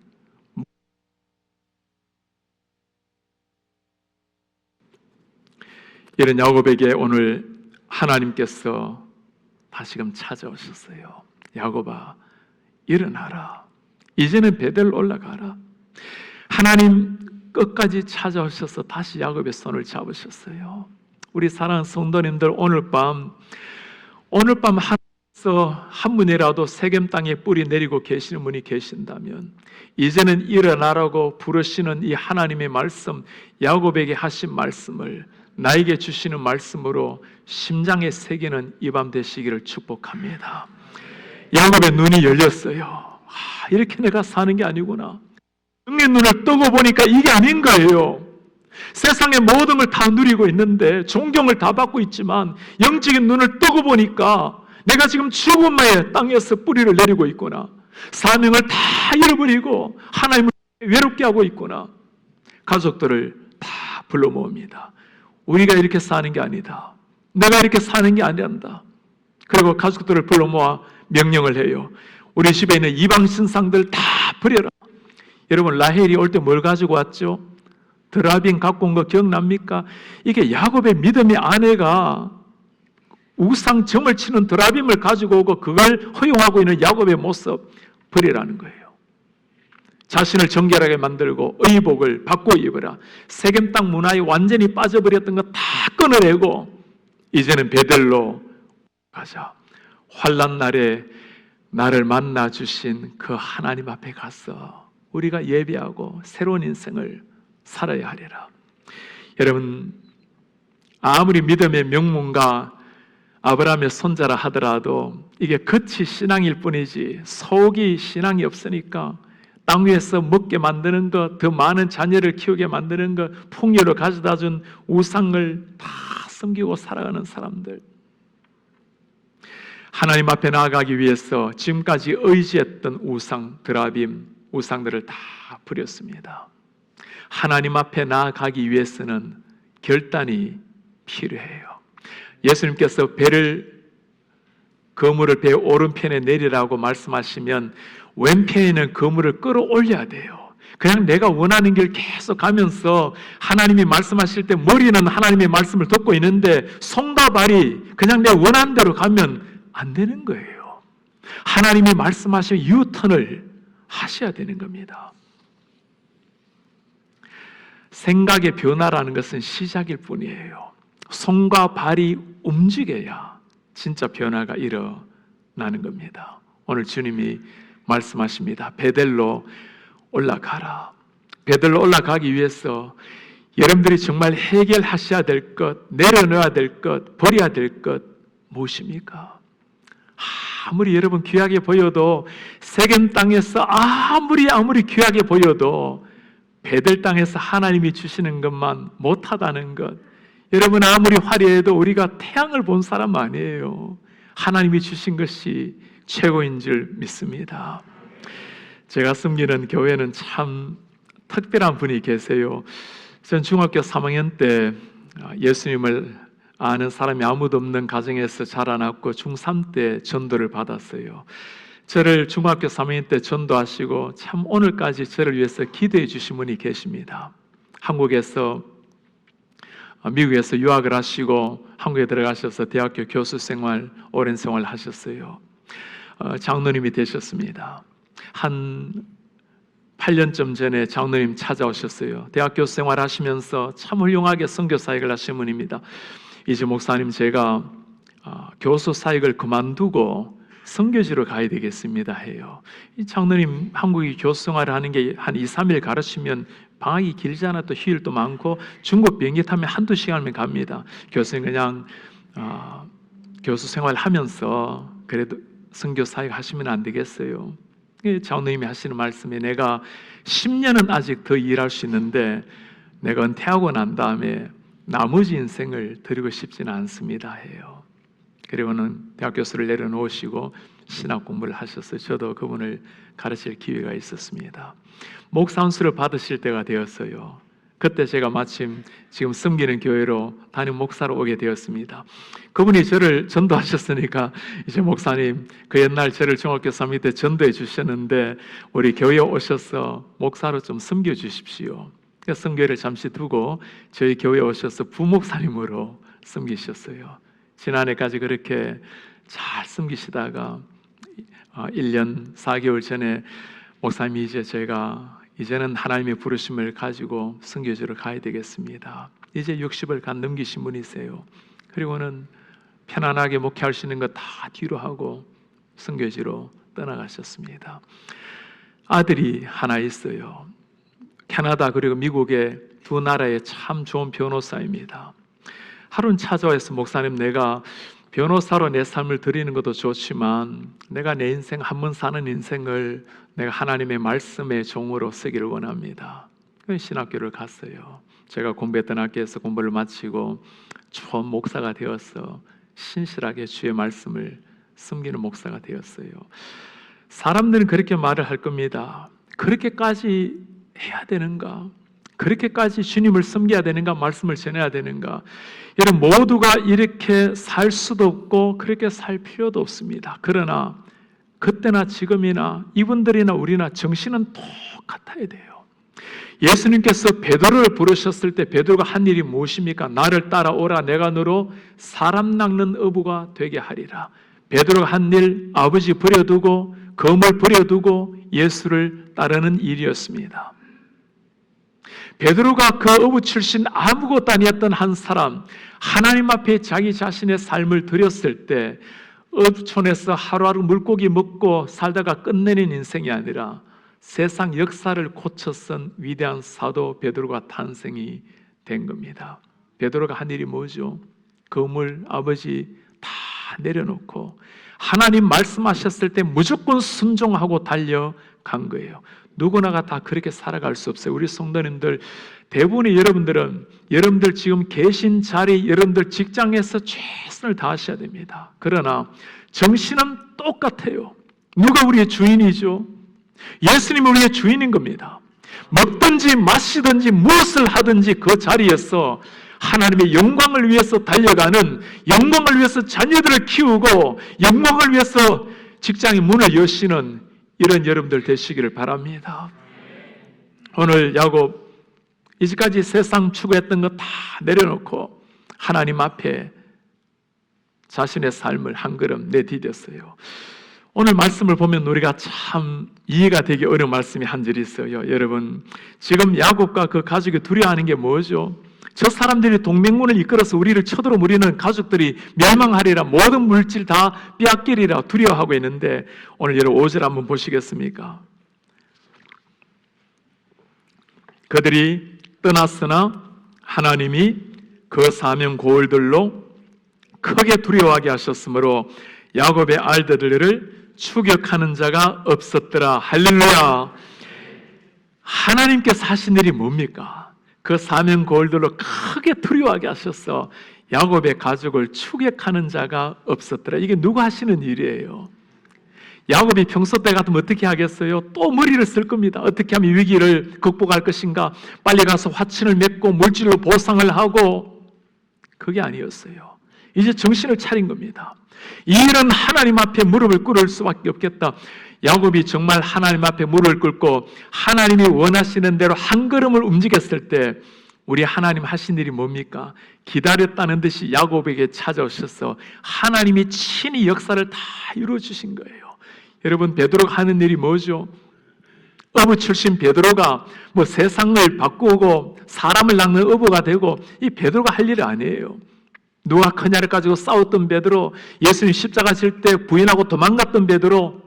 이런 야곱에게 오늘 하나님께서 다시금 찾아오셨어요. 야곱아, 일어나라. 이제는 베델로 올라가라. 하나님 끝까지 찾아오셔서 다시 야곱의 손을 잡으셨어요. 우리 사랑하는 성도님들, 오늘 밤 하나님께서 한 분이라도 세겜 땅에 뿌리 내리고 계시는 분이 계신다면 이제는 일어나라고 부르시는 이 하나님의 말씀, 야곱에게 하신 말씀을 나에게 주시는 말씀으로 심장에 새기는 이 밤 되시기를 축복합니다. 야곱의 눈이 열렸어요. 이렇게 내가 사는 게 아니구나. 영의 눈을 뜨고 보니까 이게 아닌 거예요. 세상의 모든 걸 다 누리고 있는데 존경을 다 받고 있지만 영적인 눈을 뜨고 보니까 내가 지금 죽음의 땅에서 뿌리를 내리고 있구나. 사명을 다 잃어버리고 하나님을 외롭게 하고 있구나. 가족들을 다 불러 모읍니다. 우리가 이렇게 사는 게 아니다. 내가 이렇게 사는 게 아니란다. 그리고 가족들을 불러 모아 명령을 해요. 우리 집에 있는 이방 신상들 다 버려라. 여러분, 라헬이 올 때 뭘 가지고 왔죠? 드라빔 갖고 온 거 기억납니까? 이게 야곱의 믿음의 아내가 우상 점을 치는 드라빔을 가지고 오고 그걸 허용하고 있는 야곱의 모습 버리라는 거예요. 자신을 정결하게 만들고 의복을 바꿔 입으라. 세겜 땅 문화에 완전히 빠져버렸던 거 다 끊어내고 이제는 베델로 가자. 환난 날에 나를 만나 주신 그 하나님 앞에 가서 우리가 예배하고 새로운 인생을 살아야 하리라. 여러분, 아무리 믿음의 명문가 아브라함의 손자라 하더라도 이게 겉이 신앙일 뿐이지 속이 신앙이 없으니까 땅 위에서 먹게 만드는 것, 더 많은 자녀를 키우게 만드는 것, 풍요를 가져다 준 우상을 다 섬기고 살아가는 사람들, 하나님 앞에 나아가기 위해서 지금까지 의지했던 우상, 드라빔, 우상들을 다 버렸습니다. 하나님 앞에 나아가기 위해서는 결단이 필요해요. 예수님께서 그물을 배 오른편에 내리라고 말씀하시면 왼편에는 그물을 끌어올려야 돼요. 그냥 내가 원하는 길 계속 가면서 하나님이 말씀하실 때 머리는 하나님의 말씀을 듣고 있는데 손과 발이 그냥 내가 원하는 대로 가면 안 되는 거예요. 하나님이 말씀하신 유턴을 하셔야 되는 겁니다. 생각의 변화라는 것은 시작일 뿐이에요. 손과 발이 움직여야 진짜 변화가 일어나는 겁니다. 오늘 주님이 말씀하십니다. 베델로 올라가라. 베델로 올라가기 위해서 여러분들이 정말 해결하셔야 될 것, 내려놓아야 될 것, 버려야 될 것 무엇입니까? 아무리 여러분 귀하게 보여도 세겜 땅에서 아무리 귀하게 보여도 베델 땅에서 하나님이 주시는 것만 못하다는 것. 여러분 아무리 화려해도 우리가 태양을 본 사람 아니에요. 하나님이 주신 것이 최고인 줄 믿습니다. 제가 섬기는 교회는 참 특별한 분이 계세요. 전 중학교 3학년 때 예수님을 아는 사람이 아무도 없는 가정에서 자라났고 중3 때 전도를 받았어요. 저를 중학교 3학년 때 전도하시고 참 오늘까지 저를 위해서 기도해 주신 분이 계십니다. 한국에서 미국에서 유학을 하시고 한국에 들어가셔서 대학교 교수 생활 오랜 생활 하셨어요. 장로님이 되셨습니다. 한 8년쯤 전에 장로님 찾아오셨어요. 대학교 생활 하시면서 참 훌륭하게 선교 사역을 하신 분입니다. 이제 목사님 제가 교수 사역을 그만두고 선교지로 가야 되겠습니다 해요. 이 장로님 한국에 교수 생활을 하는 게 한 2, 3일 가르치면 방학이 길잖아. 또 휴일도 많고 중국 비행기 타면 한두 시간이면 갑니다. 교수님 그냥 교수 생활 하면서 그래도 선교 사역 하시면 안 되겠어요. 장로님이 하시는 말씀에 내가 10년은 아직 더 일할 수 있는데 내가 은퇴하고 난 다음에 나머지 인생을 드리고 싶지는 않습니다 해요. 그리고는 대학 교수를 내려놓으시고 신학 공부를 하셨어요. 저도 그분을 가르칠 기회가 있었습니다. 목사 안수를 받으실 때가 되었어요. 그때 제가 마침 지금 섬기는 교회로 담임 목사로 오게 되었습니다. 그분이 저를 전도하셨으니까 이제 목사님 그 옛날 저를 중학교 3학년 때 전도해 주셨는데 우리 교회에 오셔서 목사로 좀 섬겨 주십시오. 선교회를 잠시 두고 저희 교회에 오셔서 부목사님으로 섬기셨어요. 지난해까지 그렇게 잘 섬기시다가 1년 4개월 전에 목사님이 이제는 하나님의 부르심을 가지고 선교지로 가야 되겠습니다. 이제 60을 간 넘기신 분이세요. 그리고는 편안하게 목회할 수 있는 거 다 뒤로 하고 선교지로 떠나가셨습니다. 아들이 하나 있어요. 캐나다 그리고 미국의 두 나라의 참 좋은 변호사입니다. 하루는 찾아와서 목사님 내가 변호사로 내 삶을 드리는 것도 좋지만 내가 내 인생 한 번 사는 인생을 내가 하나님의 말씀의 종으로 쓰기를 원합니다. 신학교를 갔어요. 제가 공부했던 학교에서 공부를 마치고 처음 목사가 되어서 신실하게 주의 말씀을 숨기는 목사가 되었어요. 사람들은 그렇게 말을 할 겁니다. 그렇게까지 해야 되는가? 그렇게까지 주님을 섬겨야 되는가? 말씀을 전해야 되는가? 여러분 모두가 이렇게 살 수도 없고 그렇게 살 필요도 없습니다. 그러나 그때나 지금이나 이분들이나 우리나 정신은 똑같아야 돼요. 예수님께서 베드로를 부르셨을 때 베드로가 한 일이 무엇입니까? 나를 따라오라 내가 너로 사람 낚는 어부가 되게 하리라. 베드로가 한 일 아버지 버려두고 검을 버려두고 예수를 따르는 일이었습니다. 베드로가 그 어부 출신 아무것도 아니었던 한 사람 하나님 앞에 자기 자신의 삶을 드렸을 때 어촌에서 하루하루 물고기 먹고 살다가 끝내는 인생이 아니라 세상 역사를 고쳐선 위대한 사도 베드로가 탄생이 된 겁니다. 베드로가 한 일이 뭐죠? 그물 아버지 다 내려놓고 하나님 말씀하셨을 때 무조건 순종하고 달려간 거예요. 누구나가 다 그렇게 살아갈 수 없어요. 우리 성도님들 대부분의 여러분들 지금 계신 자리 여러분들 직장에서 최선을 다하셔야 됩니다. 그러나 정신은 똑같아요. 누가 우리의 주인이죠? 예수님이 우리의 주인인 겁니다. 먹든지 마시든지 무엇을 하든지 그 자리에서 하나님의 영광을 위해서 달려가는, 영광을 위해서 자녀들을 키우고 영광을 위해서 직장의 문을 여시는 이런 여러분들 되시기를 바랍니다. 오늘 야곱 이제까지 세상 추구했던 거 다 내려놓고 하나님 앞에 자신의 삶을 한 걸음 내디뎠어요. 오늘 말씀을 보면 우리가 참 이해가 되기 어려운 말씀이 한 절 있어요. 여러분 지금 야곱과 그 가족이 두려워하는 게 뭐죠? 저 사람들이 동맹군을 이끌어서 우리를 쳐들어 무리는 가족들이 멸망하리라, 모든 물질 다 빼앗기리라 두려워하고 있는데 오늘 여러분 5절 한번 보시겠습니까? 그들이 떠났으나 하나님이 그 사명 고을들로 크게 두려워하게 하셨으므로 야곱의 알들을 추격하는 자가 없었더라. 할렐루야. 하나님께서 하신 일이 뭡니까? 그 사명 고을들로 크게 두려워하게 하셔서 야곱의 가족을 추격하는 자가 없었더라. 이게 누가 하시는 일이에요? 야곱이 평소 때 같으면 어떻게 하겠어요? 또 머리를 쓸 겁니다. 어떻게 하면 위기를 극복할 것인가? 빨리 가서 화친을 맺고 물질로 보상을 하고, 그게 아니었어요. 이제 정신을 차린 겁니다. 이 일은 하나님 앞에 무릎을 꿇을 수밖에 없겠다. 야곱이 정말 하나님 앞에 무릎을 꿇고 하나님이 원하시는 대로 한 걸음을 움직였을 때 우리 하나님 하신 일이 뭡니까? 기다렸다는 듯이 야곱에게 찾아오셔서 하나님이 친히 역사를 다 이루어주신 거예요. 여러분, 베드로가 하는 일이 뭐죠? 어부 출신 베드로가 뭐 세상을 바꾸고 사람을 낚는 어부가 되고, 이 베드로가 할 일이 아니에요. 누가 그냐를 가지고 싸웠던 베드로, 예수님 십자가 질 때 부인하고 도망갔던 베드로.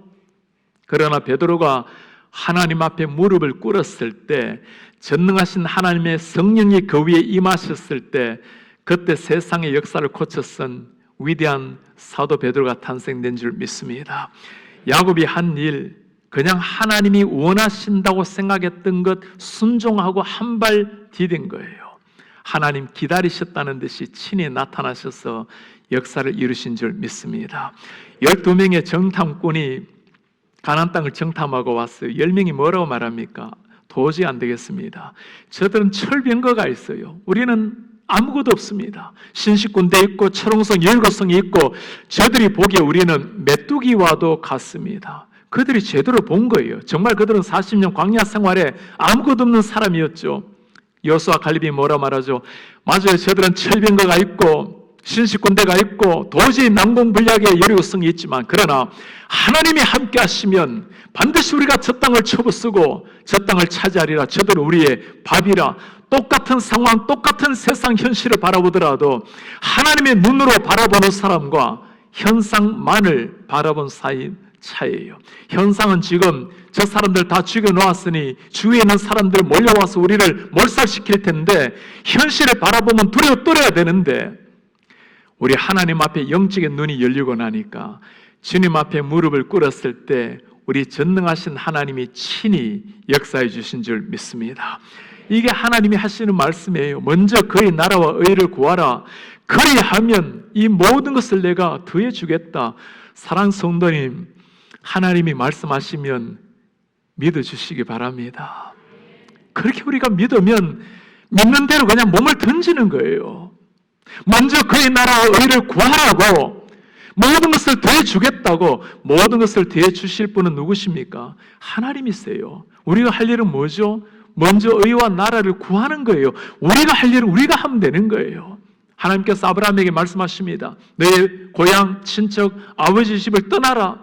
그러나 베드로가 하나님 앞에 무릎을 꿇었을 때, 전능하신 하나님의 성령이 그 위에 임하셨을 때, 그때 세상의 역사를 고쳐선 위대한 사도 베드로가 탄생된 줄 믿습니다. 야곱이 한 일, 그냥 하나님이 원하신다고 생각했던 것 순종하고 한 발 디딘 거예요. 하나님 기다리셨다는 듯이 친히 나타나셔서 역사를 이루신 줄 믿습니다. 12명의 정탐꾼이 가나안 땅을 정탐하고 왔어요. 10명이 뭐라고 말합니까? 도저히 안 되겠습니다. 저들은 철병거가 있어요. 우리는 아무것도 없습니다. 신식군대 있고 철옹성, 열거성이 있고, 저들이 보기에 우리는 메뚜기와도 같습니다. 그들이 제대로 본 거예요. 정말 그들은 40년 광야 생활에 아무것도 없는 사람이었죠. 여호수아 갈렙이 뭐라 말하죠? 맞아요. 저들은 철병거가 있고 신식군대가 있고 도저히 난공불락의 여리고성이 있지만, 그러나 하나님이 함께 하시면 반드시 우리가 저 땅을 쳐부수고 저 땅을 차지하리라. 저들은 우리의 밥이라. 똑같은 상황, 똑같은 세상 현실을 바라보더라도 하나님의 눈으로 바라보는 사람과 현상만을 바라본 사이 차이예요. 현상은 지금 저 사람들 다 죽여놓았으니 주위에 있는 사람들 몰려와서 우리를 몰살시킬 텐데, 현실을 바라보면 두려워 떨어야 되는데, 우리 하나님 앞에 영적인 눈이 열리고 나니까 주님 앞에 무릎을 꿇었을 때 우리 전능하신 하나님이 친히 역사해 주신 줄 믿습니다. 이게 하나님이 하시는 말씀이에요. 먼저 그의 나라와 의를 구하라. 그리하면 이 모든 것을 내가 더해 주겠다. 사랑하는 성도님, 하나님이 말씀하시면 믿어주시기 바랍니다. 그렇게 우리가 믿으면 믿는 대로 그냥 몸을 던지는 거예요. 먼저 그의 나라와 의를 구하라고, 모든 것을 더해 주겠다고. 모든 것을 더해 주실 분은 누구십니까? 하나님이세요. 우리가 할 일은 뭐죠? 먼저 의와 나라를 구하는 거예요. 우리가 할 일은 우리가 하면 되는 거예요. 하나님께서 아브라함에게 말씀하십니다. 너의 고향, 친척, 아버지 집을 떠나라.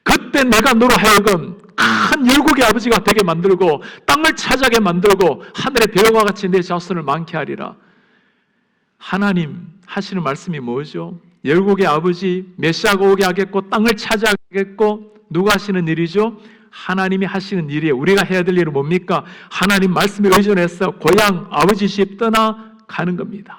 그때 내가 너로 하여금 큰 열국의 아버지가 되게 만들고 땅을 차지하게 만들고 하늘의 별과 같이 내 자손을 많게 하리라. 하나님 하시는 말씀이 뭐죠? 열국의 아버지, 메시아가 오게 하겠고 땅을 차지하겠고, 누가 하시는 일이죠? 하나님이 하시는 일이에요. 우리가 해야 될 일은 뭡니까? 하나님 말씀에 의존해서 고향, 아버지 집 떠나가는 겁니다.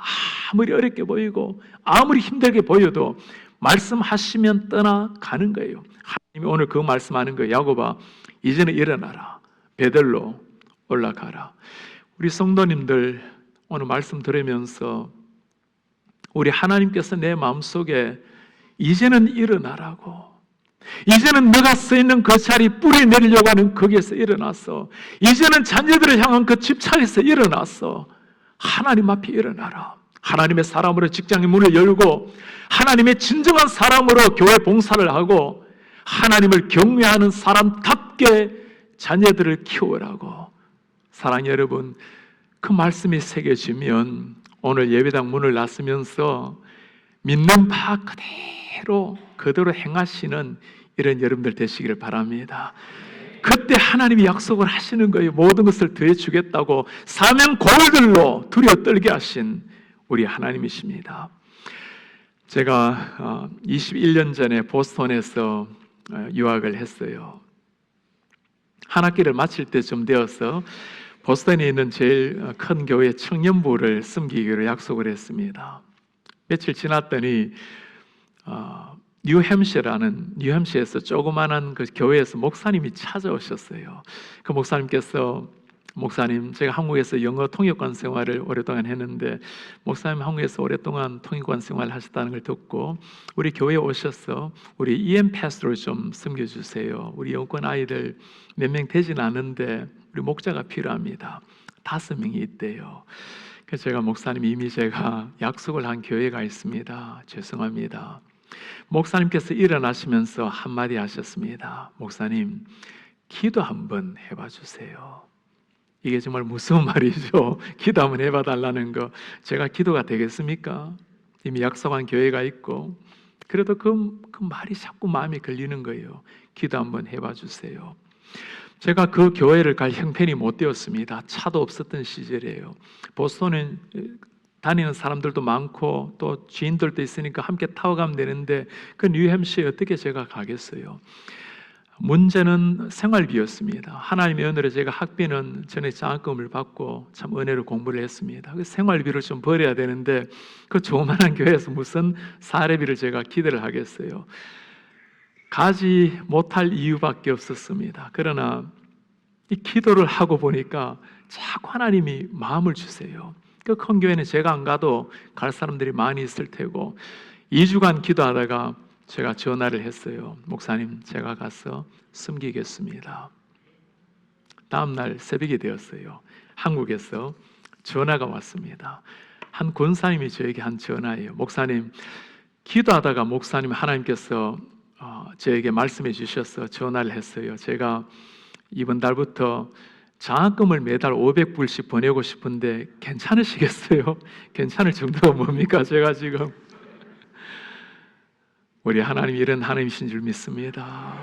아무리 어렵게 보이고 아무리 힘들게 보여도 말씀하시면 떠나가는 거예요. 하나님이 오늘 그 말씀하는 거예요. 야곱아, 이제는 일어나라. 베들로 올라가라. 우리 성도님들 오늘 말씀 들으면서 우리 하나님께서 내 마음속에 이제는 일어나라고, 이제는 내가 써있는 그 자리 뿌리 내리려고 하는 거기에서 일어나서, 이제는 자녀들을 향한 그 집착에서 일어나서 하나님 앞에 일어나라. 하나님의 사람으로 직장의 문을 열고 하나님의 진정한 사람으로 교회 봉사를 하고 하나님을 경외하는 사람답게 자녀들을 키우라고. 사랑하는 여러분, 그 말씀이 새겨지면 오늘 예배당 문을 나서면서 믿는 바 그대로 행하시는 이런 여러분들 되시기를 바랍니다. 그때 하나님이 약속을 하시는 거예요. 모든 것을 더해 주겠다고 사명 고울들로 두려워 떨게 하신 우리 하나님이십니다. 제가 21년 전에 보스턴에서 유학을 했어요. 한 학기를 마칠 때쯤 되어서 보스턴에 있는 제일 큰 교회 청년부를 섬기기로 약속을 했습니다. 며칠 지났더니 뉴햄시에서 조그마한 그 교회에서 목사님이 찾아오셨어요. 그 목사님께서 목사님, 제가 한국에서 영어 통역관 생활을 오랫동안 했는데 목사님 한국에서 오랫동안 통역관 생활을 하셨다는 걸 듣고 우리 교회에 오셔서 우리 EM 패스토를 좀 섬겨주세요. 우리 영권 아이들 몇 명 되진 않은데 우리 목자가 필요합니다. 5명이 있대요. 그래서 제가 목사님, 이미 제가 약속을 한 교회가 있습니다. 죄송합니다. 목사님께서 일어나시면서 한마디 하셨습니다. 목사님, 기도 한번 해봐 주세요. 이게 정말 무서운 말이죠. 기도 한번 해봐 달라는 거. 제가 기도가 되겠습니까? 이미 약속한 교회가 있고. 그래도 그 말이 자꾸 마음에 걸리는 거예요. 기도 한번 해봐 주세요. 제가 그 교회를 갈 형편이 못 되었습니다. 차도 없었던 시절이에요. 보스턴은 다니는 사람들도 많고 또 지인들도 있으니까 함께 타고 가면 되는데 그 뉴햄시에 어떻게 제가 가겠어요? 문제는 생활비였습니다. 하나님의 은혜로 제가 학비는 전에 장학금을 받고 참 은혜로 공부를 했습니다. 그 생활비를 좀 벌어야 되는데 그 조그만한 교회에서 무슨 사례비를 제가 기대를 하겠어요. 가지 못할 이유밖에 없었습니다. 그러나 이 기도를 하고 보니까 자꾸 하나님이 마음을 주세요. 그 큰 교회는 제가 안 가도 갈 사람들이 많이 있을 테고 2주간 기도하다가 제가 전화를 했어요. 목사님, 제가 가서 숨기겠습니다. 다음 날 새벽이 되었어요. 한국에서 전화가 왔습니다. 한 권사님이 저에게 한 전화예요. 목사님, 기도하다가 목사님 하나님께서 저에게 말씀해 주셔서 전화를 했어요. 제가 이번 달부터 장학금을 매달 500불씩 보내고 싶은데 괜찮으시겠어요? 괜찮을 정도가 뭡니까? 제가 지금 우리 하나님이 이런 하나님이신 줄 믿습니다.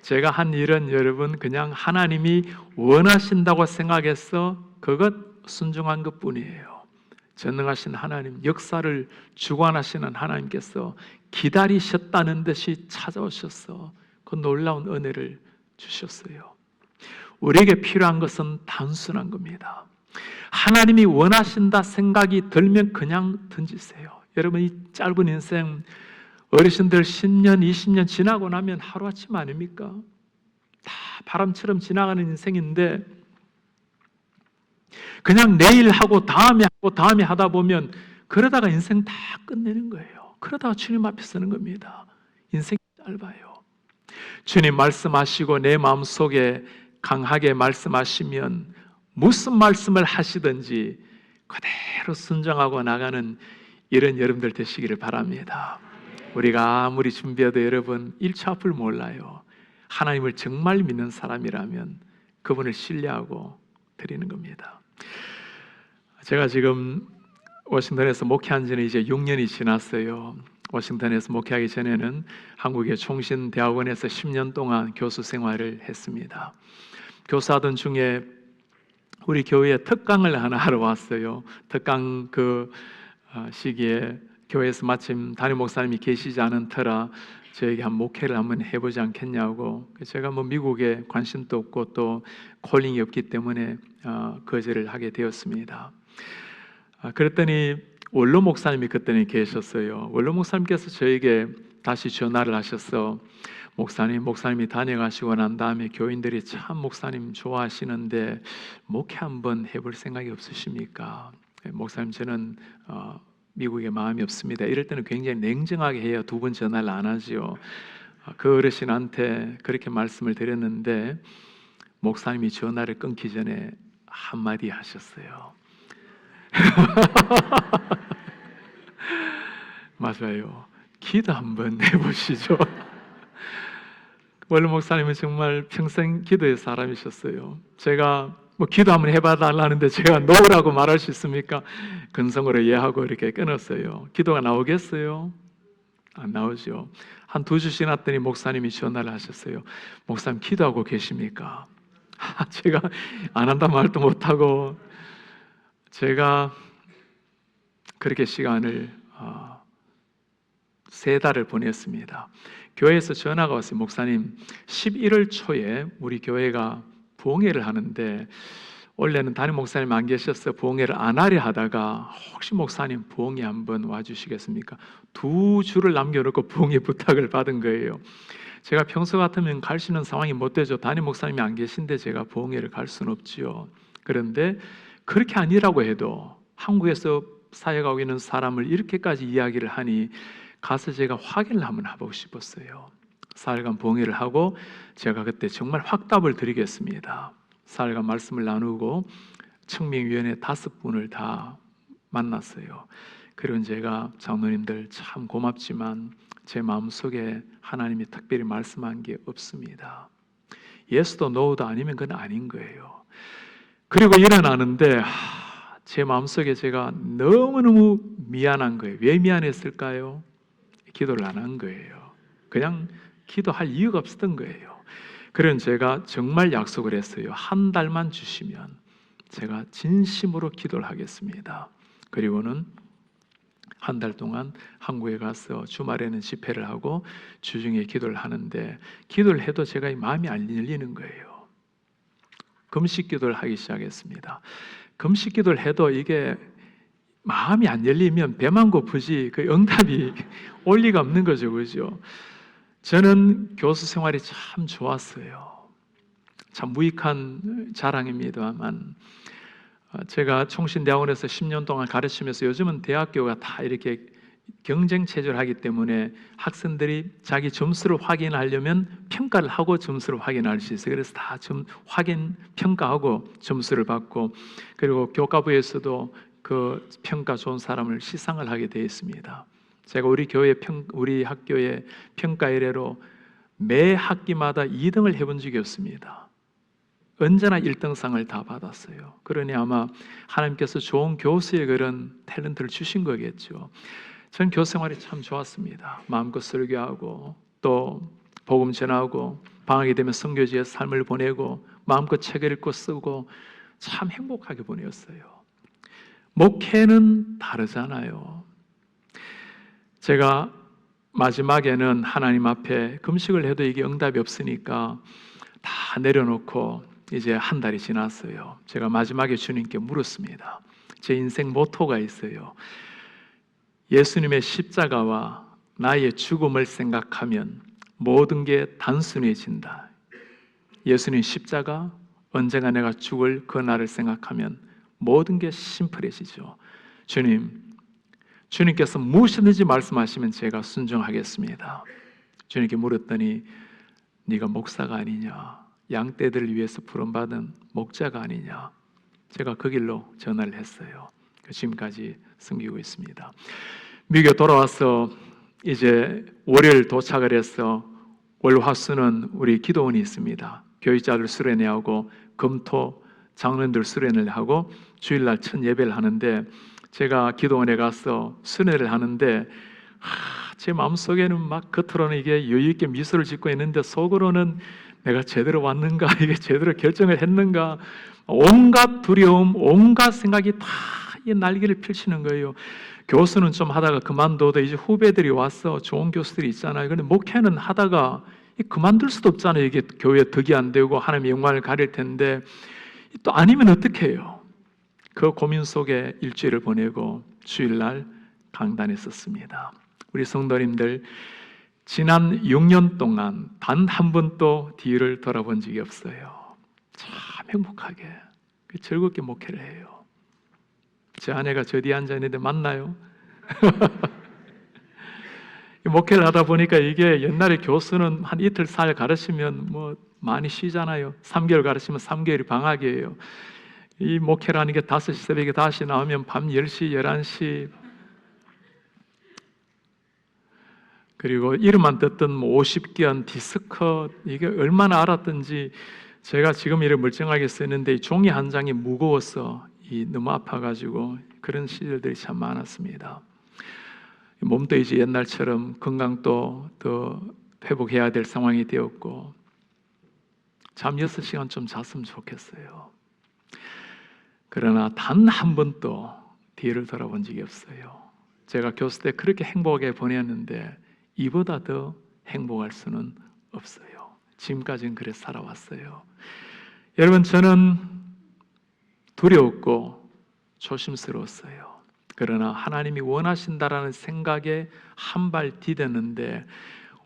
제가 한 일은 여러분 그냥 하나님이 원하신다고 생각해서 그것 순종한 것뿐이에요. 전능하신 하나님, 역사를 주관하시는 하나님께서 기다리셨다는 듯이 찾아오셔서 그 놀라운 은혜를 주셨어요. 우리에게 필요한 것은 단순한 겁니다. 하나님이 원하신다 생각이 들면 그냥 던지세요. 여러분, 이 짧은 인생 어르신들 10년, 20년 지나고 나면 하루아침 아닙니까? 다 바람처럼 지나가는 인생인데 그냥 내일 하고 다음에 하다 보면 그러다가 인생 다 끝내는 거예요. 그러다가 주님 앞에 서는 겁니다. 인생이 짧아요. 주님 말씀하시고 내 마음속에 강하게 말씀하시면 무슨 말씀을 하시든지 그대로 순종하고 나가는 이런 여러분들 되시기를 바랍니다. 우리가 아무리 준비해도 여러분 1초 앞을 몰라요. 하나님을 정말 믿는 사람이라면 그분을 신뢰하고 드리는 겁니다. 제가 지금 워싱턴에서 목회한 지는 이제 6년이 지났어요. 워싱턴에서 목회하기 전에는 한국의 총신대학원에서 10년 동안 교수 생활을 했습니다. 교사하던 중에 우리 교회에 특강을 하나 하러 왔어요. 특강 그 시기에 교회에서 마침 담임 목사님이 계시지 않은 터라 저에게 한 목회를 한번 해보지 않겠냐고. 제가 뭐 미국에 관심도 없고 또 콜링이 없기 때문에 거절을 하게 되었습니다. 그랬더니 원로 목사님이 그때는 계셨어요. 원로 목사님께서 저에게 다시 전화를 하셔서 목사님이 다녀가시고 난 다음에 교인들이 참 목사님 좋아하시는데 목회 한번 해볼 생각이 없으십니까? 목사님, 저는 미국에 마음이 없습니다. 이럴 때는 굉장히 냉정하게 해야 두 번 전화를 안 하지요. 그 어르신한테 그렇게 말씀을 드렸는데 목사님이 전화를 끊기 전에 한마디 하셨어요. 맞아요. 기도 한번 해보시죠. 원로 목사님은 정말 평생 기도의 사람이셨어요. 제가 뭐 기도 한번 해봐달라는데 제가 놓으라고 말할 수 있습니까? 근성으로 이해하고 이렇게 끊었어요. 기도가 나오겠어요? 안 나오죠. 한 2주 지났더니 목사님이 전화를 하셨어요. 목사님 기도하고 계십니까? 제가 안 한다 말도 못하고 제가 그렇게 시간을 3달을 보냈습니다. 교회에서 전화가 왔어요. 목사님, 11월 초에 우리 교회가 부흥회를 하는데 원래는 담임 목사님 안 계셔서 부흥회를 안 하려 하다가 혹시 목사님 부흥회 한번 와주시겠습니까? 2주를 남겨놓고 부흥회 부탁을 받은 거예요. 제가 평소 같으면 갈 수 있는 상황이 못 되죠. 담임 목사님이 안 계신데 제가 부흥회를 갈 수는 없지요. 그런데 그렇게 아니라고 해도 한국에서 사역하고 있는 사람을 이렇게까지 이야기를 하니 가서 제가 확인을 한번 해보고 싶었어요. 사흘간 부흥회를 하고 제가 그때 정말 확답을 드리겠습니다. 사흘간 말씀을 나누고 청명위원회 5분을 다 만났어요. 그리고 제가 장로님들 참 고맙지만 제 마음속에 하나님이 특별히 말씀한 게 없습니다. 예수도 노우도 아니면 그건 아닌 거예요. 그리고 일어나는데 제 마음속에 제가 너무너무 미안한 거예요. 왜 미안했을까요? 기도를 안 한 거예요. 그냥 기도할 이유가 없었던 거예요. 그런 제가 정말 약속을 했어요. 한 달만 주시면 제가 진심으로 기도를 하겠습니다. 그리고는 한 달 동안 한국에 가서 주말에는 집회를 하고 주중에 기도를 하는데 기도를 해도 제가 마음이 안 열리는 거예요. 금식 기도를 하기 시작했습니다. 금식 기도를 해도 이게 마음이 안 열리면 배만 고프지 그 응답이 올 리가 없는 거죠. 그죠? 저는 교수 생활이 참 좋았어요. 참 무익한 자랑입니다만 제가 총신대학원에서 10년 동안 가르치면서 요즘은 대학교가 다 이렇게 경쟁 체제를 하기 때문에 학생들이 자기 점수를 확인하려면 평가를 하고 점수를 확인할 수 있어요. 그래서 다 확인, 평가하고 점수를 받고 그리고 교과부에서도 그 평가 좋은 사람을 시상을 하게 되어 있습니다. 제가 우리 학교의 평가 이래로 매 학기마다 2등을 해본 적이 없습니다. 언제나 1등상을 다 받았어요. 그러니 아마 하나님께서 좋은 교수의 그런 탤런트를 주신 거겠죠. 전 교수 생활이 참 좋았습니다. 마음껏 설교하고 또 복음 전하고 방학이 되면 선교지에 삶을 보내고 마음껏 책을 읽고 쓰고 참 행복하게 보냈어요. 목회는 다르잖아요. 제가 마지막에는 하나님 앞에 금식을 해도 이게 응답이 없으니까 다 내려놓고 이제 한 달이 지났어요. 제가 마지막에 주님께 물었습니다. 제 인생 모토가 있어요. 예수님의 십자가와 나의 죽음을 생각하면 모든 게 단순해진다. 예수님 십자가, 언젠가 내가 죽을 그 날을 생각하면 모든 게 심플해지죠. 주님께서 무엇이든지 말씀하시면 제가 순종하겠습니다. 주님께 물었더니 네가 목사가 아니냐, 양떼들을 위해서 부름받은 목자가 아니냐. 제가 그 길로 전화를 했어요. 지금까지 섬기고 있습니다. 미국에 돌아와서 이제 월요일 도착을 해서 월화수는 우리 기도원이 있습니다. 교육자들 수련회하고 금토 장로님들 수련회를 하고 주일날 첫 예배를 하는데 제가 기도원에 가서 수련회를 하는데 제 마음속에는 막 겉으로는 이게 여유 있게 미소를 짓고 있는데 속으로는 내가 제대로 왔는가, 이게 제대로 결정을 했는가, 온갖 두려움, 온갖 생각이 다 이 날개를 펼치는 거예요. 교수는 좀 하다가 그만둬도 이제 후배들이 와서 좋은 교수들이 있잖아요. 근데 목회는 하다가 그만둘 수도 없잖아요. 이게 교회에 덕이 안 되고 하나님의 영광을 가릴 텐데 또 아니면 어떻게 해요? 그 고민 속에 일주일을 보내고 주일날 강단했었습니다. 우리 성도님들 지난 6년 동안 단 한 번도 뒤를 돌아본 적이 없어요. 참 행복하게 즐겁게 목회를 해요. 제 아내가 저 뒤에 앉아 있는데 맞나요? 목회를 하다 보니까 이게 옛날에 교수는 한 이틀 사일 가르치면 뭐 많이 쉬잖아요. 3개월 가르치면 3개월이 방학이에요. 이 목회라는 게 5시 새벽에 다시 나오면 밤 10시, 11시 그리고 이름만 듣던 50견, 디스커 이게 얼마나 알았던지 제가 지금 이를 멀쩡하게 쓰는데 이 종이 한 장이 무거워서 너무 아파가지고 그런 시절들이 참 많았습니다. 몸도 이제 옛날처럼 건강도 더 회복해야 될 상황이 되었고 잠 6시간 좀 잤으면 좋겠어요. 그러나 단 한 번도 뒤를 돌아본 적이 없어요. 제가 교수 때 그렇게 행복하게 보냈는데 이보다 더 행복할 수는 없어요. 지금까지는 그래 살아왔어요. 여러분 저는 두려웠고 조심스러웠어요. 그러나 하나님이 원하신다라는 생각에 한 발 디뎠는데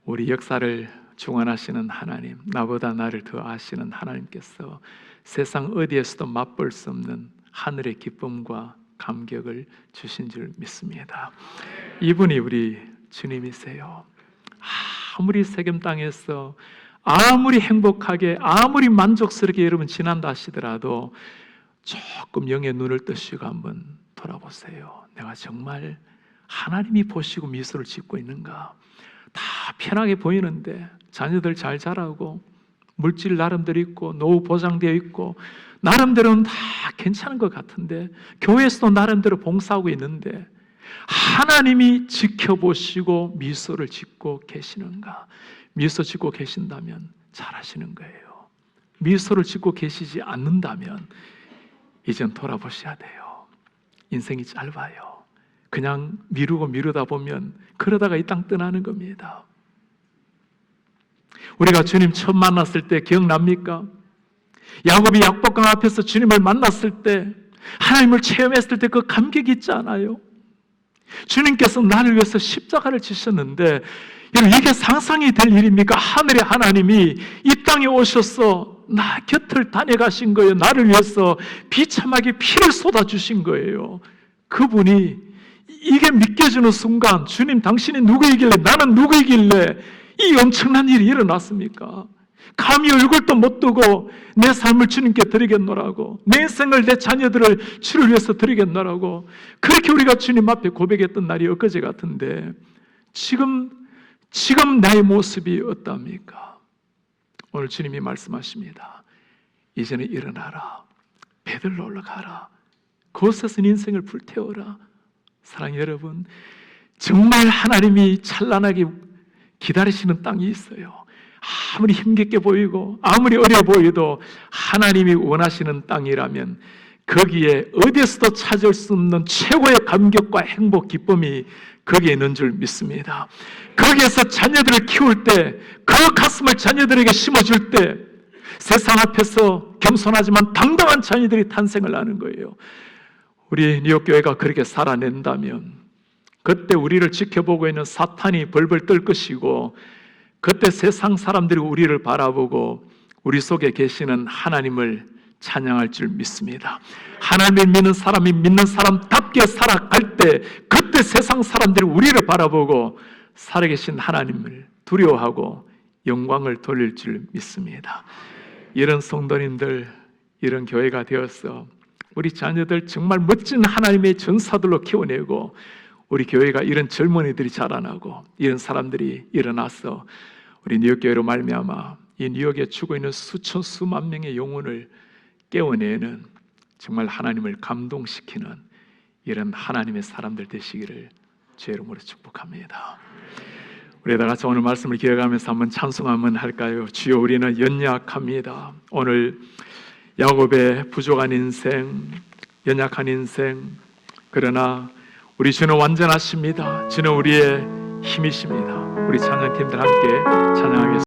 우리 역사를 중원하시는 하나님, 나보다 나를 더 아시는 하나님께서 세상 어디에서도 맛볼 수 없는 하늘의 기쁨과 감격을 주신 줄 믿습니다. 이분이 우리 주님이세요. 아무리 세겜 땅에서 아무리 행복하게 아무리 만족스럽게 여러분 지난다 하시더라도 조금 영의 눈을 뜨시고 한번 돌아보세요. 내가 정말 하나님이 보시고 미소를 짓고 있는가? 다 편하게 보이는데 자녀들 잘 자라고 물질 나름대로 있고 노후 보장되어 있고 나름대로는 다 괜찮은 것 같은데 교회에서도 나름대로 봉사하고 있는데 하나님이 지켜보시고 미소를 짓고 계시는가? 미소 짓고 계신다면 잘하시는 거예요. 미소를 짓고 계시지 않는다면 이젠 돌아보셔야 돼요. 인생이 짧아요. 그냥 미루다 보면 그러다가 이 땅 떠나는 겁니다. 우리가 주님 처음 만났을 때 기억납니까? 야곱이 약복강 앞에서 주님을 만났을 때 하나님을 체험했을 때 그 감격이 있지 않아요? 주님께서 나를 위해서 십자가를 지셨는데 여러분 이게 상상이 될 일입니까? 하늘의 하나님이 이 땅에 오셔서 나 곁을 다녀가신 거예요. 나를 위해서 비참하게 피를 쏟아주신 거예요. 그분이 이게 믿겨지는 순간 주님 당신이 누구이길래 나는 누구이길래 이 엄청난 일이 일어났습니까? 감히 얼굴도 못 뜨고 내 삶을 주님께 드리겠노라고 내 인생을 내 자녀들을 주를 위해서 드리겠노라고 그렇게 우리가 주님 앞에 고백했던 날이 엊그제 같은데 지금 나의 모습이 어떠합니까? 오늘 주님이 말씀하십니다. 이제는 일어나라. 베들로 올라가라. 그곳에서 인생을 불태워라. 사랑하는 여러분, 정말 하나님이 찬란하게 기다리시는 땅이 있어요. 아무리 힘겹게 보이고 아무리 어려 보여도 하나님이 원하시는 땅이라면 거기에 어디에서도 찾을 수 없는 최고의 감격과 행복, 기쁨이 거기에 있는 줄 믿습니다. 거기에서 자녀들을 키울 때, 그 가슴을 자녀들에게 심어줄 때 세상 앞에서 겸손하지만 당당한 자녀들이 탄생을 하는 거예요. 우리 뉴욕교회가 그렇게 살아낸다면 그때 우리를 지켜보고 있는 사탄이 벌벌 떨 것이고 그때 세상 사람들이 우리를 바라보고 우리 속에 계시는 하나님을 찬양할 줄 믿습니다. 하나님을 믿는 사람이 믿는 사람답게 살아갈 때 그때 세상 사람들이 우리를 바라보고 살아계신 하나님을 두려워하고 영광을 돌릴 줄 믿습니다. 이런 성도님들, 이런 교회가 되어서 우리 자녀들 정말 멋진 하나님의 전사들로 키워내고 우리 교회가 이런 젊은이들이 자라나고 이런 사람들이 일어나서 우리 뉴욕교회로 말미암아 이 뉴욕에 죽어 있는 수천 수만 명의 영혼을 깨워내는 정말 하나님을 감동시키는 이런 하나님의 사람들 되시기를 주의 이름으로 축복합니다. 우리 다 같이 오늘 말씀을 기억하면서 한번 찬송 한번 할까요? 주여 우리는 연약합니다. 오늘 야곱의 부족한 인생, 연약한 인생, 그러나 우리 주는 완전하십니다. 주는 우리의 힘이십니다. 우리 찬양팀들 함께 찬양하겠습니다.